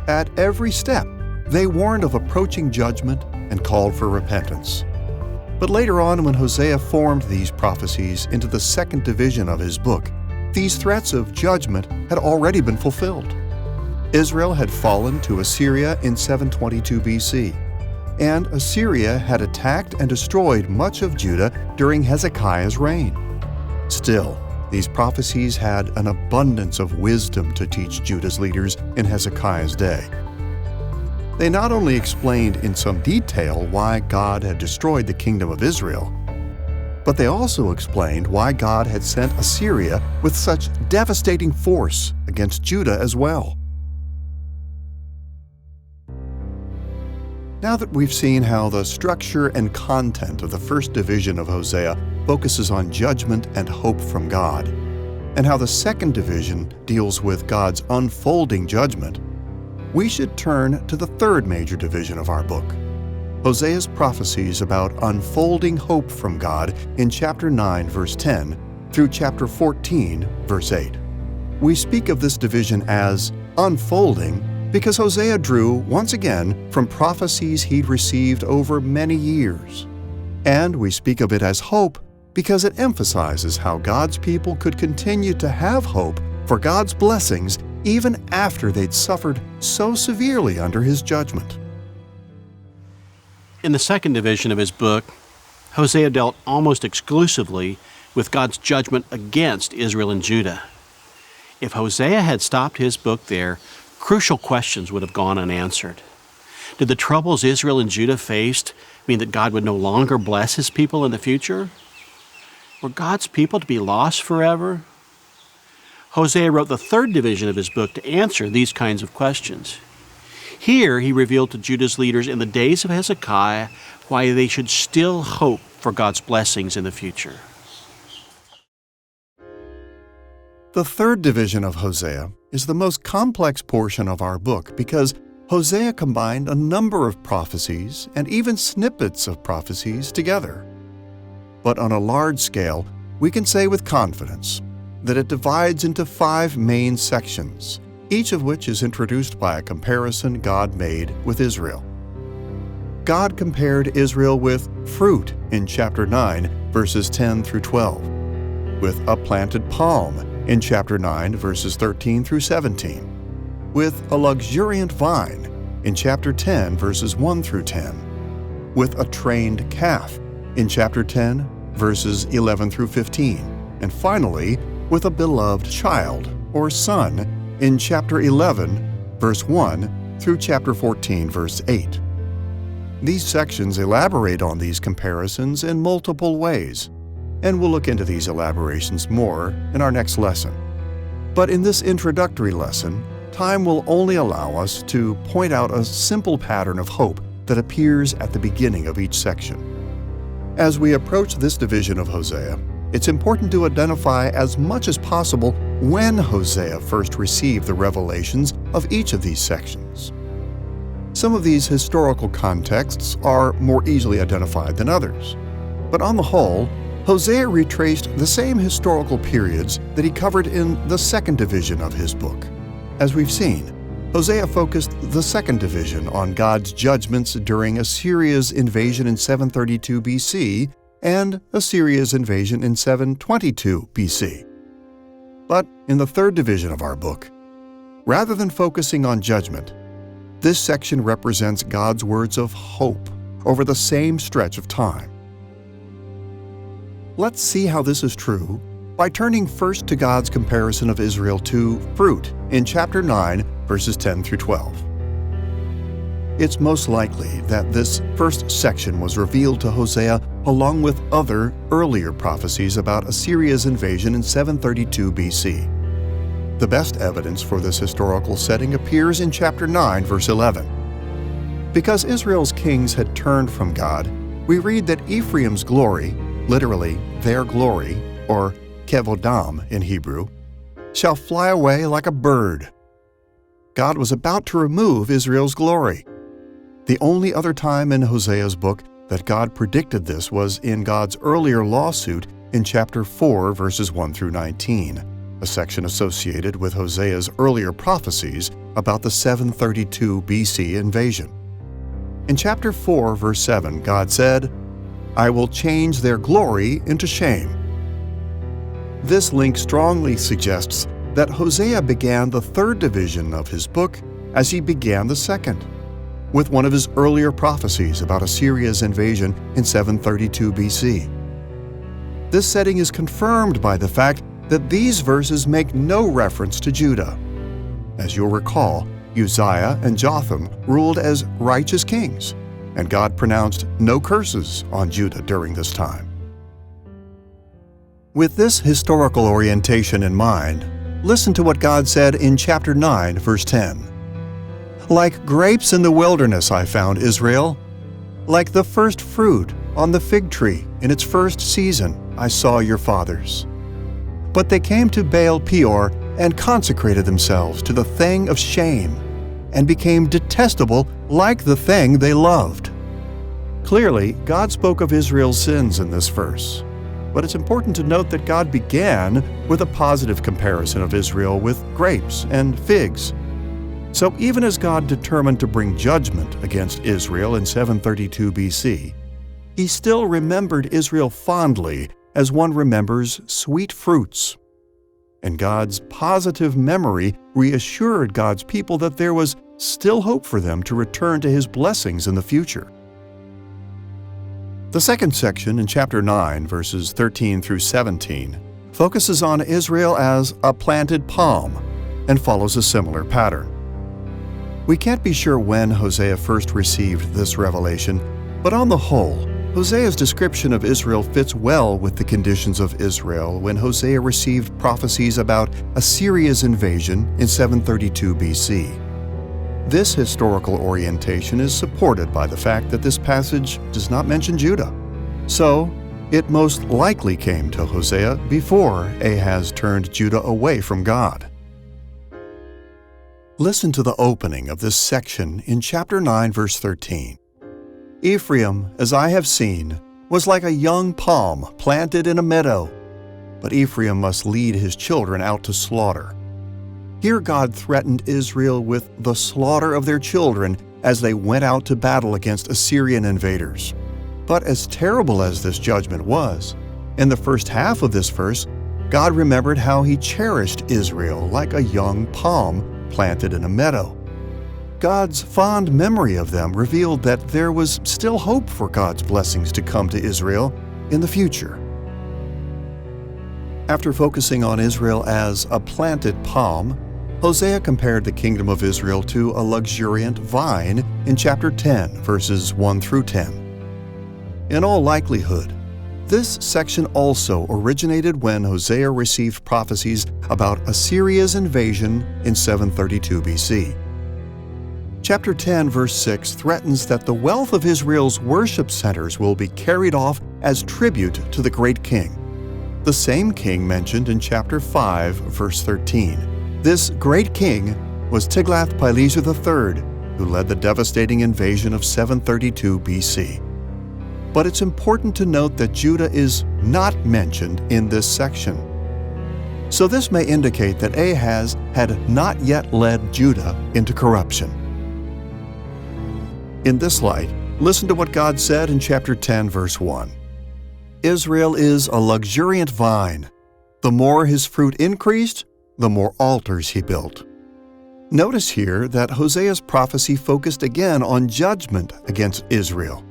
At every step, they warned of approaching judgment and called for repentance. But later on, when Hosea formed these prophecies into the second division of his book, these threats of judgment had already been fulfilled. Israel had fallen to Assyria in 722 BC, and Assyria had attacked and destroyed much of Judah during Hezekiah's reign. Still, these prophecies had an abundance of wisdom to teach Judah's leaders in Hezekiah's day. They not only explained in some detail why God had destroyed the kingdom of Israel, but they also explained why God had sent Assyria with such devastating force against Judah as well. Now that we've seen how the structure and content of the first division of Hosea focuses on judgment and hope from God, and how the second division deals with God's unfolding judgment, we should turn to the third major division of our book, Hosea's prophecies about unfolding hope from God in chapter 9, verse 10, through chapter 14, verse 8. We speak of this division as unfolding because Hosea drew, once again, from prophecies he'd received over many years. And we speak of it as hope because it emphasizes how God's people could continue to have hope for God's blessings even after they'd suffered so severely under his judgment. In the second division of his book, Hosea dealt almost exclusively with God's judgment against Israel and Judah. If Hosea had stopped his book there, crucial questions would have gone unanswered. Did the troubles Israel and Judah faced mean that God would no longer bless his people in the future? Were God's people to be lost forever? Hosea wrote the third division of his book to answer these kinds of questions. Here he revealed to Judah's leaders in the days of Hezekiah why they should still hope for God's blessings in the future. The third division of Hosea is the most complex portion of our book because Hosea combined a number of prophecies and even snippets of prophecies together. But on a large scale, we can say with confidence that it divides into 5 main sections, each of which is introduced by a comparison God made with Israel. God compared Israel with fruit in chapter 9, verses 10 through 12, with a planted palm in chapter 9, verses 13 through 17, with a luxuriant vine in chapter 10, verses 1 through 10, with a trained calf in chapter 10, verses 11 through 15, and finally, with a beloved child or son in chapter 11, verse 1 through chapter 14, verse 8. These sections elaborate on these comparisons in multiple ways, and we'll look into these elaborations more in our next lesson. But in this introductory lesson, time will only allow us to point out a simple pattern of hope that appears at the beginning of each section. As we approach this division of Hosea, it's important to identify as much as possible when Hosea first received the revelations of each of these sections. Some of these historical contexts are more easily identified than others, but on the whole, Hosea retraced the same historical periods that he covered in the second division of his book. As we've seen, Hosea focused the second division on God's judgments during Assyria's invasion in 732 BC and Assyria's invasion in 722 BC. But in the third division of our book, rather than focusing on judgment, this section represents God's words of hope over the same stretch of time. Let's see how this is true by turning first to God's comparison of Israel to fruit in chapter 9, verses 10 through 12. It's most likely that this first section was revealed to Hosea along with other earlier prophecies about Assyria's invasion in 732 BC. The best evidence for this historical setting appears in chapter 9, verse 11. Because Israel's kings had turned from God, we read that Ephraim's glory, literally their glory, or kevodam in Hebrew, shall fly away like a bird. God was about to remove Israel's glory. The only other time in Hosea's book that God predicted this was in God's earlier lawsuit in chapter 4, verses 1 through 19. A section associated with Hosea's earlier prophecies about the 732 BC invasion. In chapter 4, verse 7, God said, "I will change their glory into shame." This link strongly suggests that Hosea began the third division of his book as he began the second, with one of his earlier prophecies about Assyria's invasion in 732 BC. This setting is confirmed by the fact that these verses make no reference to Judah. As you'll recall, Uzziah and Jotham ruled as righteous kings, and God pronounced no curses on Judah during this time. With this historical orientation in mind, listen to what God said in chapter 9, verse 10. "Like grapes in the wilderness I found Israel. Like the first fruit on the fig tree in its first season I saw your fathers. But they came to Baal Peor and consecrated themselves to the thing of shame, and became detestable like the thing they loved." Clearly, God spoke of Israel's sins in this verse, but it's important to note that God began with a positive comparison of Israel with grapes and figs. So even as God determined to bring judgment against Israel in 732 BC, He still remembered Israel fondly as one remembers sweet fruits. And God's positive memory reassured God's people that there was still hope for them to return to His blessings in the future. The second section in chapter 9, verses 13 through 17, focuses on Israel as a planted palm and follows a similar pattern. We can't be sure when Hosea first received this revelation, but on the whole, Hosea's description of Israel fits well with the conditions of Israel when Hosea received prophecies about Assyria's invasion in 732 BC. This historical orientation is supported by the fact that this passage does not mention Judah. So, it most likely came to Hosea before Ahaz turned Judah away from God. Listen to the opening of this section in chapter 9, verse 13. Ephraim, as I have seen, was like a young palm planted in a meadow, but Ephraim must lead his children out to slaughter. Here God threatened Israel with the slaughter of their children as they went out to battle against Assyrian invaders. But as terrible as this judgment was, in the first half of this verse, God remembered how He cherished Israel like a young palm planted in a meadow. God's fond memory of them revealed that there was still hope for God's blessings to come to Israel in the future. After focusing on Israel as a planted palm, Hosea compared the kingdom of Israel to a luxuriant vine in chapter 10, verses 1 through 10. In all likelihood, this section also originated when Hosea received prophecies about Assyria's invasion in 732 BC. Chapter 10, verse 6 threatens that the wealth of Israel's worship centers will be carried off as tribute to the great king, the same king mentioned in chapter 5, verse 13. This great king was Tiglath-Pileser III, who led the devastating invasion of 732 BC. But it's important to note that Judah is not mentioned in this section. So this may indicate that Ahaz had not yet led Judah into corruption. In this light, listen to what God said in chapter 10, verse 1. Israel is a luxuriant vine. The more his fruit increased, the more altars he built. Notice here that Hosea's prophecy focused again on judgment against Israel,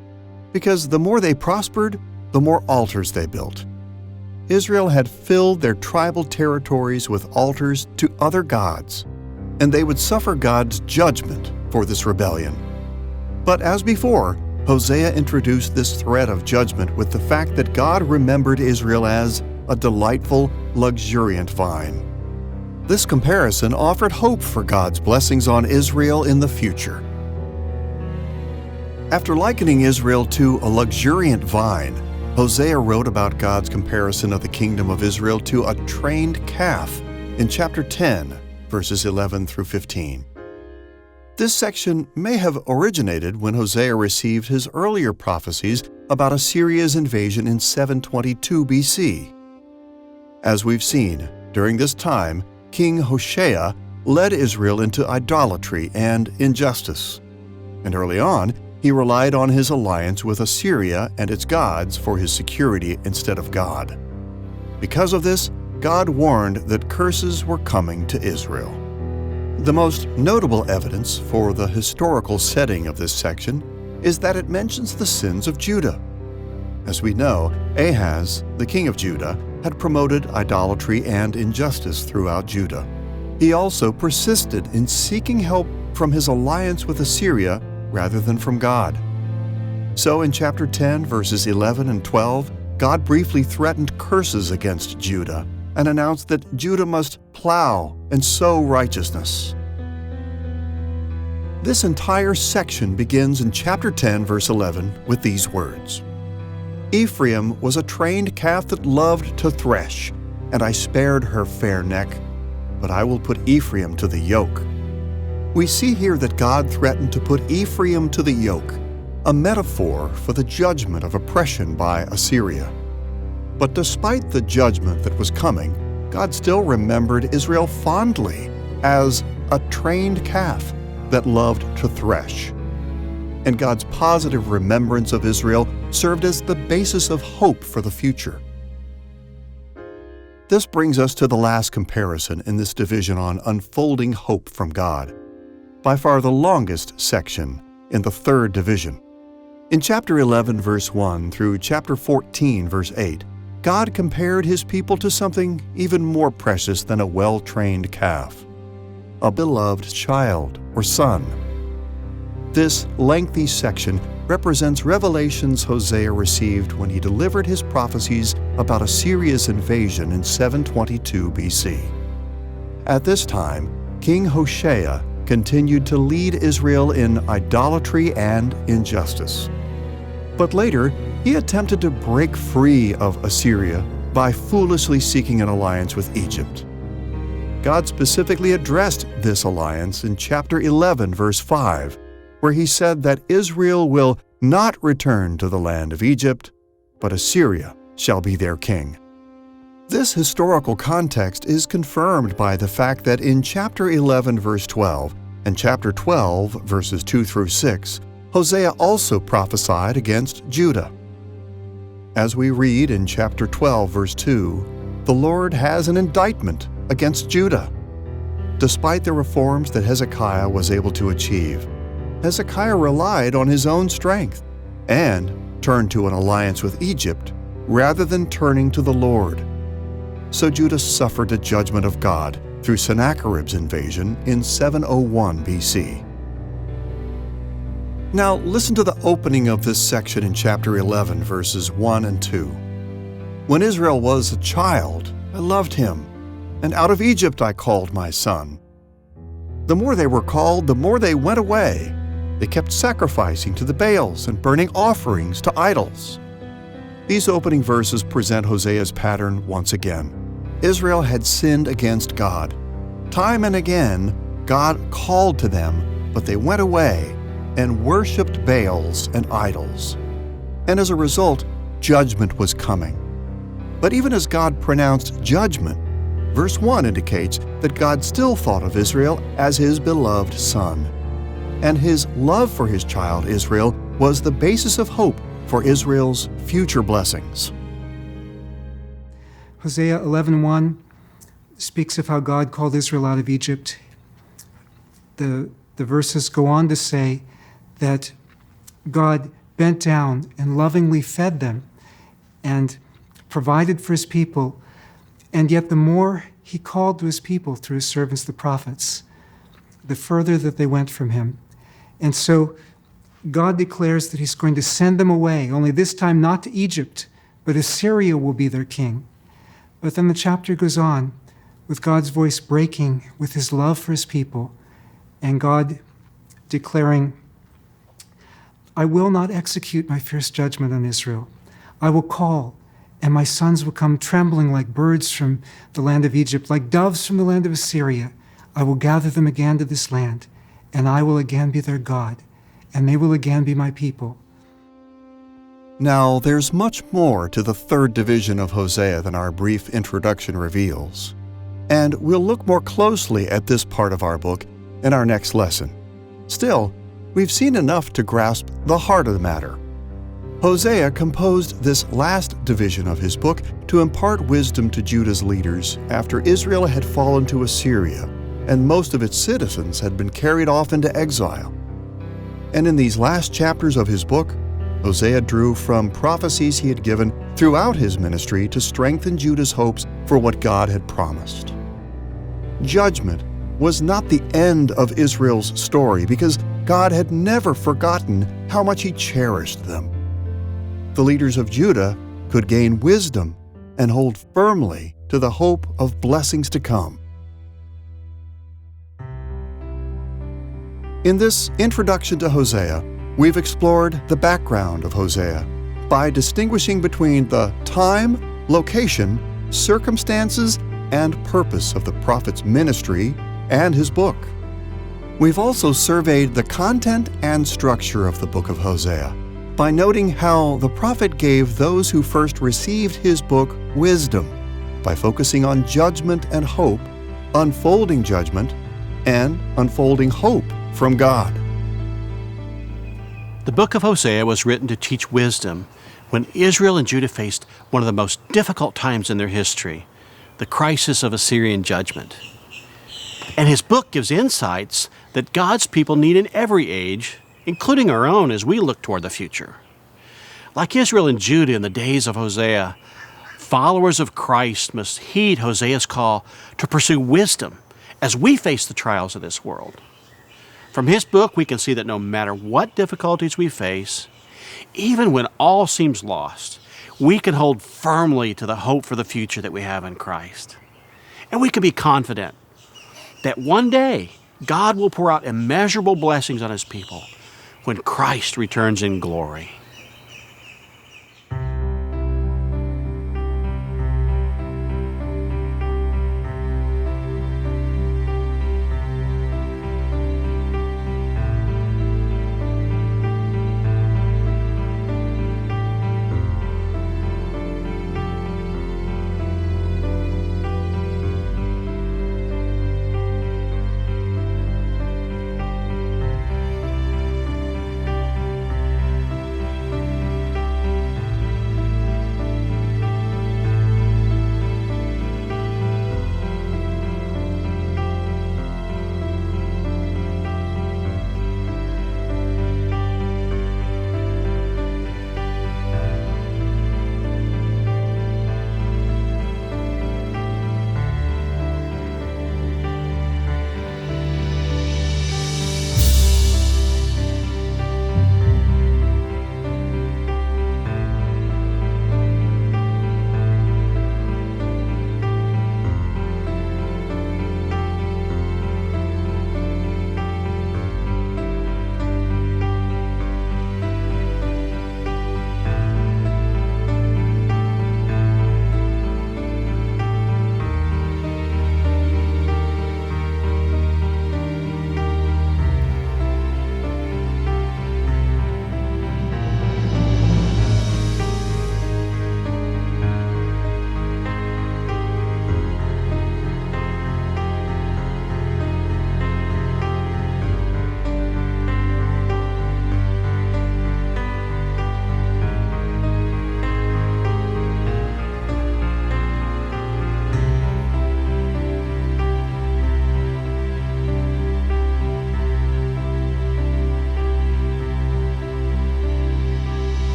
because the more they prospered, the more altars they built. Israel had filled their tribal territories with altars to other gods, and they would suffer God's judgment for this rebellion. But as before, Hosea introduced this thread of judgment with the fact that God remembered Israel as a delightful, luxuriant vine. This comparison offered hope for God's blessings on Israel in the future. After likening Israel to a luxuriant vine, Hosea wrote about God's comparison of the kingdom of Israel to a trained calf in chapter 10, verses 11 through 15. This section may have originated when Hosea received his earlier prophecies about Assyria's invasion in 722 BC. As we've seen, during this time, King Hosea led Israel into idolatry and injustice. And early on, he relied on his alliance with Assyria and its gods for his security instead of God. Because of this, God warned that curses were coming to Israel. The most notable evidence for the historical setting of this section is that it mentions the sins of Judah. As we know, Ahaz, the king of Judah, had promoted idolatry and injustice throughout Judah. He also persisted in seeking help from his alliance with Assyria rather than from God. So in chapter 10, verses 11 and 12, God briefly threatened curses against Judah and announced that Judah must plow and sow righteousness. This entire section begins in chapter 10, verse 11, with these words. Ephraim was a trained calf that loved to thresh, and I spared her fair neck, but I will put Ephraim to the yoke. We see here that God threatened to put Ephraim to the yoke, a metaphor for the judgment of oppression by Assyria. But despite the judgment that was coming, God still remembered Israel fondly as a trained calf that loved to thresh. And God's positive remembrance of Israel served as the basis of hope for the future. This brings us to the last comparison in this division on unfolding hope from God, by far the longest section in the third division. In chapter 11, verse 1 through chapter 14, verse 8, God compared His people to something even more precious than a well-trained calf, a beloved child or son. This lengthy section represents revelations Hosea received when he delivered his prophecies about Assyria's invasion in 722 BC. At this time, King Hosea continued to lead Israel in idolatry and injustice. But later, he attempted to break free of Assyria by foolishly seeking an alliance with Egypt. God specifically addressed this alliance in chapter 11, verse 5, where he said that Israel will not return to the land of Egypt, but Assyria shall be their king. This historical context is confirmed by the fact that in chapter 11, verse 12, and chapter 12, verses 2 through 6, Hosea also prophesied against Judah. As we read in chapter 12, verse 2, the Lord has an indictment against Judah. Despite the reforms that Hezekiah was able to achieve, Hezekiah relied on his own strength and turned to an alliance with Egypt rather than turning to the Lord. So Judah suffered the judgment of God through Sennacherib's invasion in 701 BC. Now listen to the opening of this section in chapter 11, verses 1 and 2. When Israel was a child, I loved him, and out of Egypt I called my son. The more they were called, the more they went away. They kept sacrificing to the Baals and burning offerings to idols. These opening verses present Hosea's pattern once again. Israel had sinned against God. Time and again, God called to them, but they went away and worshipped Baals and idols. And as a result, judgment was coming. But even as God pronounced judgment, verse 1 indicates that God still thought of Israel as his beloved son. And his love for his child Israel was the basis of hope for Israel's future blessings. Hosea 11:1 speaks of how God called Israel out of Egypt. The verses go on to say that God bent down and lovingly fed them and provided for his people, and yet the more he called to his people through his servants the prophets, the further that they went from him. And so God declares that he's going to send them away, only this time not to Egypt, but Assyria will be their king. But then the chapter goes on with God's voice breaking with his love for his people, and God declaring, I will not execute my fierce judgment on Israel. I will call, and my sons will come trembling like birds from the land of Egypt, like doves from the land of Assyria. I will gather them again to this land, and I will again be their God, and they will again be my people. Now, there's much more to the third division of Hosea than our brief introduction reveals, and we'll look more closely at this part of our book in our next lesson. Still, we've seen enough to grasp the heart of the matter. Hosea composed this last division of his book to impart wisdom to Judah's leaders after Israel had fallen to Assyria and most of its citizens had been carried off into exile. And in these last chapters of his book, Hosea drew from prophecies he had given throughout his ministry to strengthen Judah's hopes for what God had promised. Judgment was not the end of Israel's story because God had never forgotten how much he cherished them. The leaders of Judah could gain wisdom and hold firmly to the hope of blessings to come. In this introduction to Hosea, we've explored the background of Hosea by distinguishing between the time, location, circumstances, and purpose of the prophet's ministry and his book. We've also surveyed the content and structure of the book of Hosea by noting how the prophet gave those who first received his book wisdom by focusing on judgment and hope, unfolding judgment, and unfolding hope from God. The book of Hosea was written to teach wisdom when Israel and Judah faced one of the most difficult times in their history, the crisis of Assyrian judgment. And his book gives insights that God's people need in every age, including our own as we look toward the future. Like Israel and Judah in the days of Hosea, followers of Christ must heed Hosea's call to pursue wisdom as we face the trials of this world. From his book, we can see that no matter what difficulties we face, even when all seems lost, we can hold firmly to the hope for the future that we have in Christ. And we can be confident that one day God will pour out immeasurable blessings on his people when Christ returns in glory.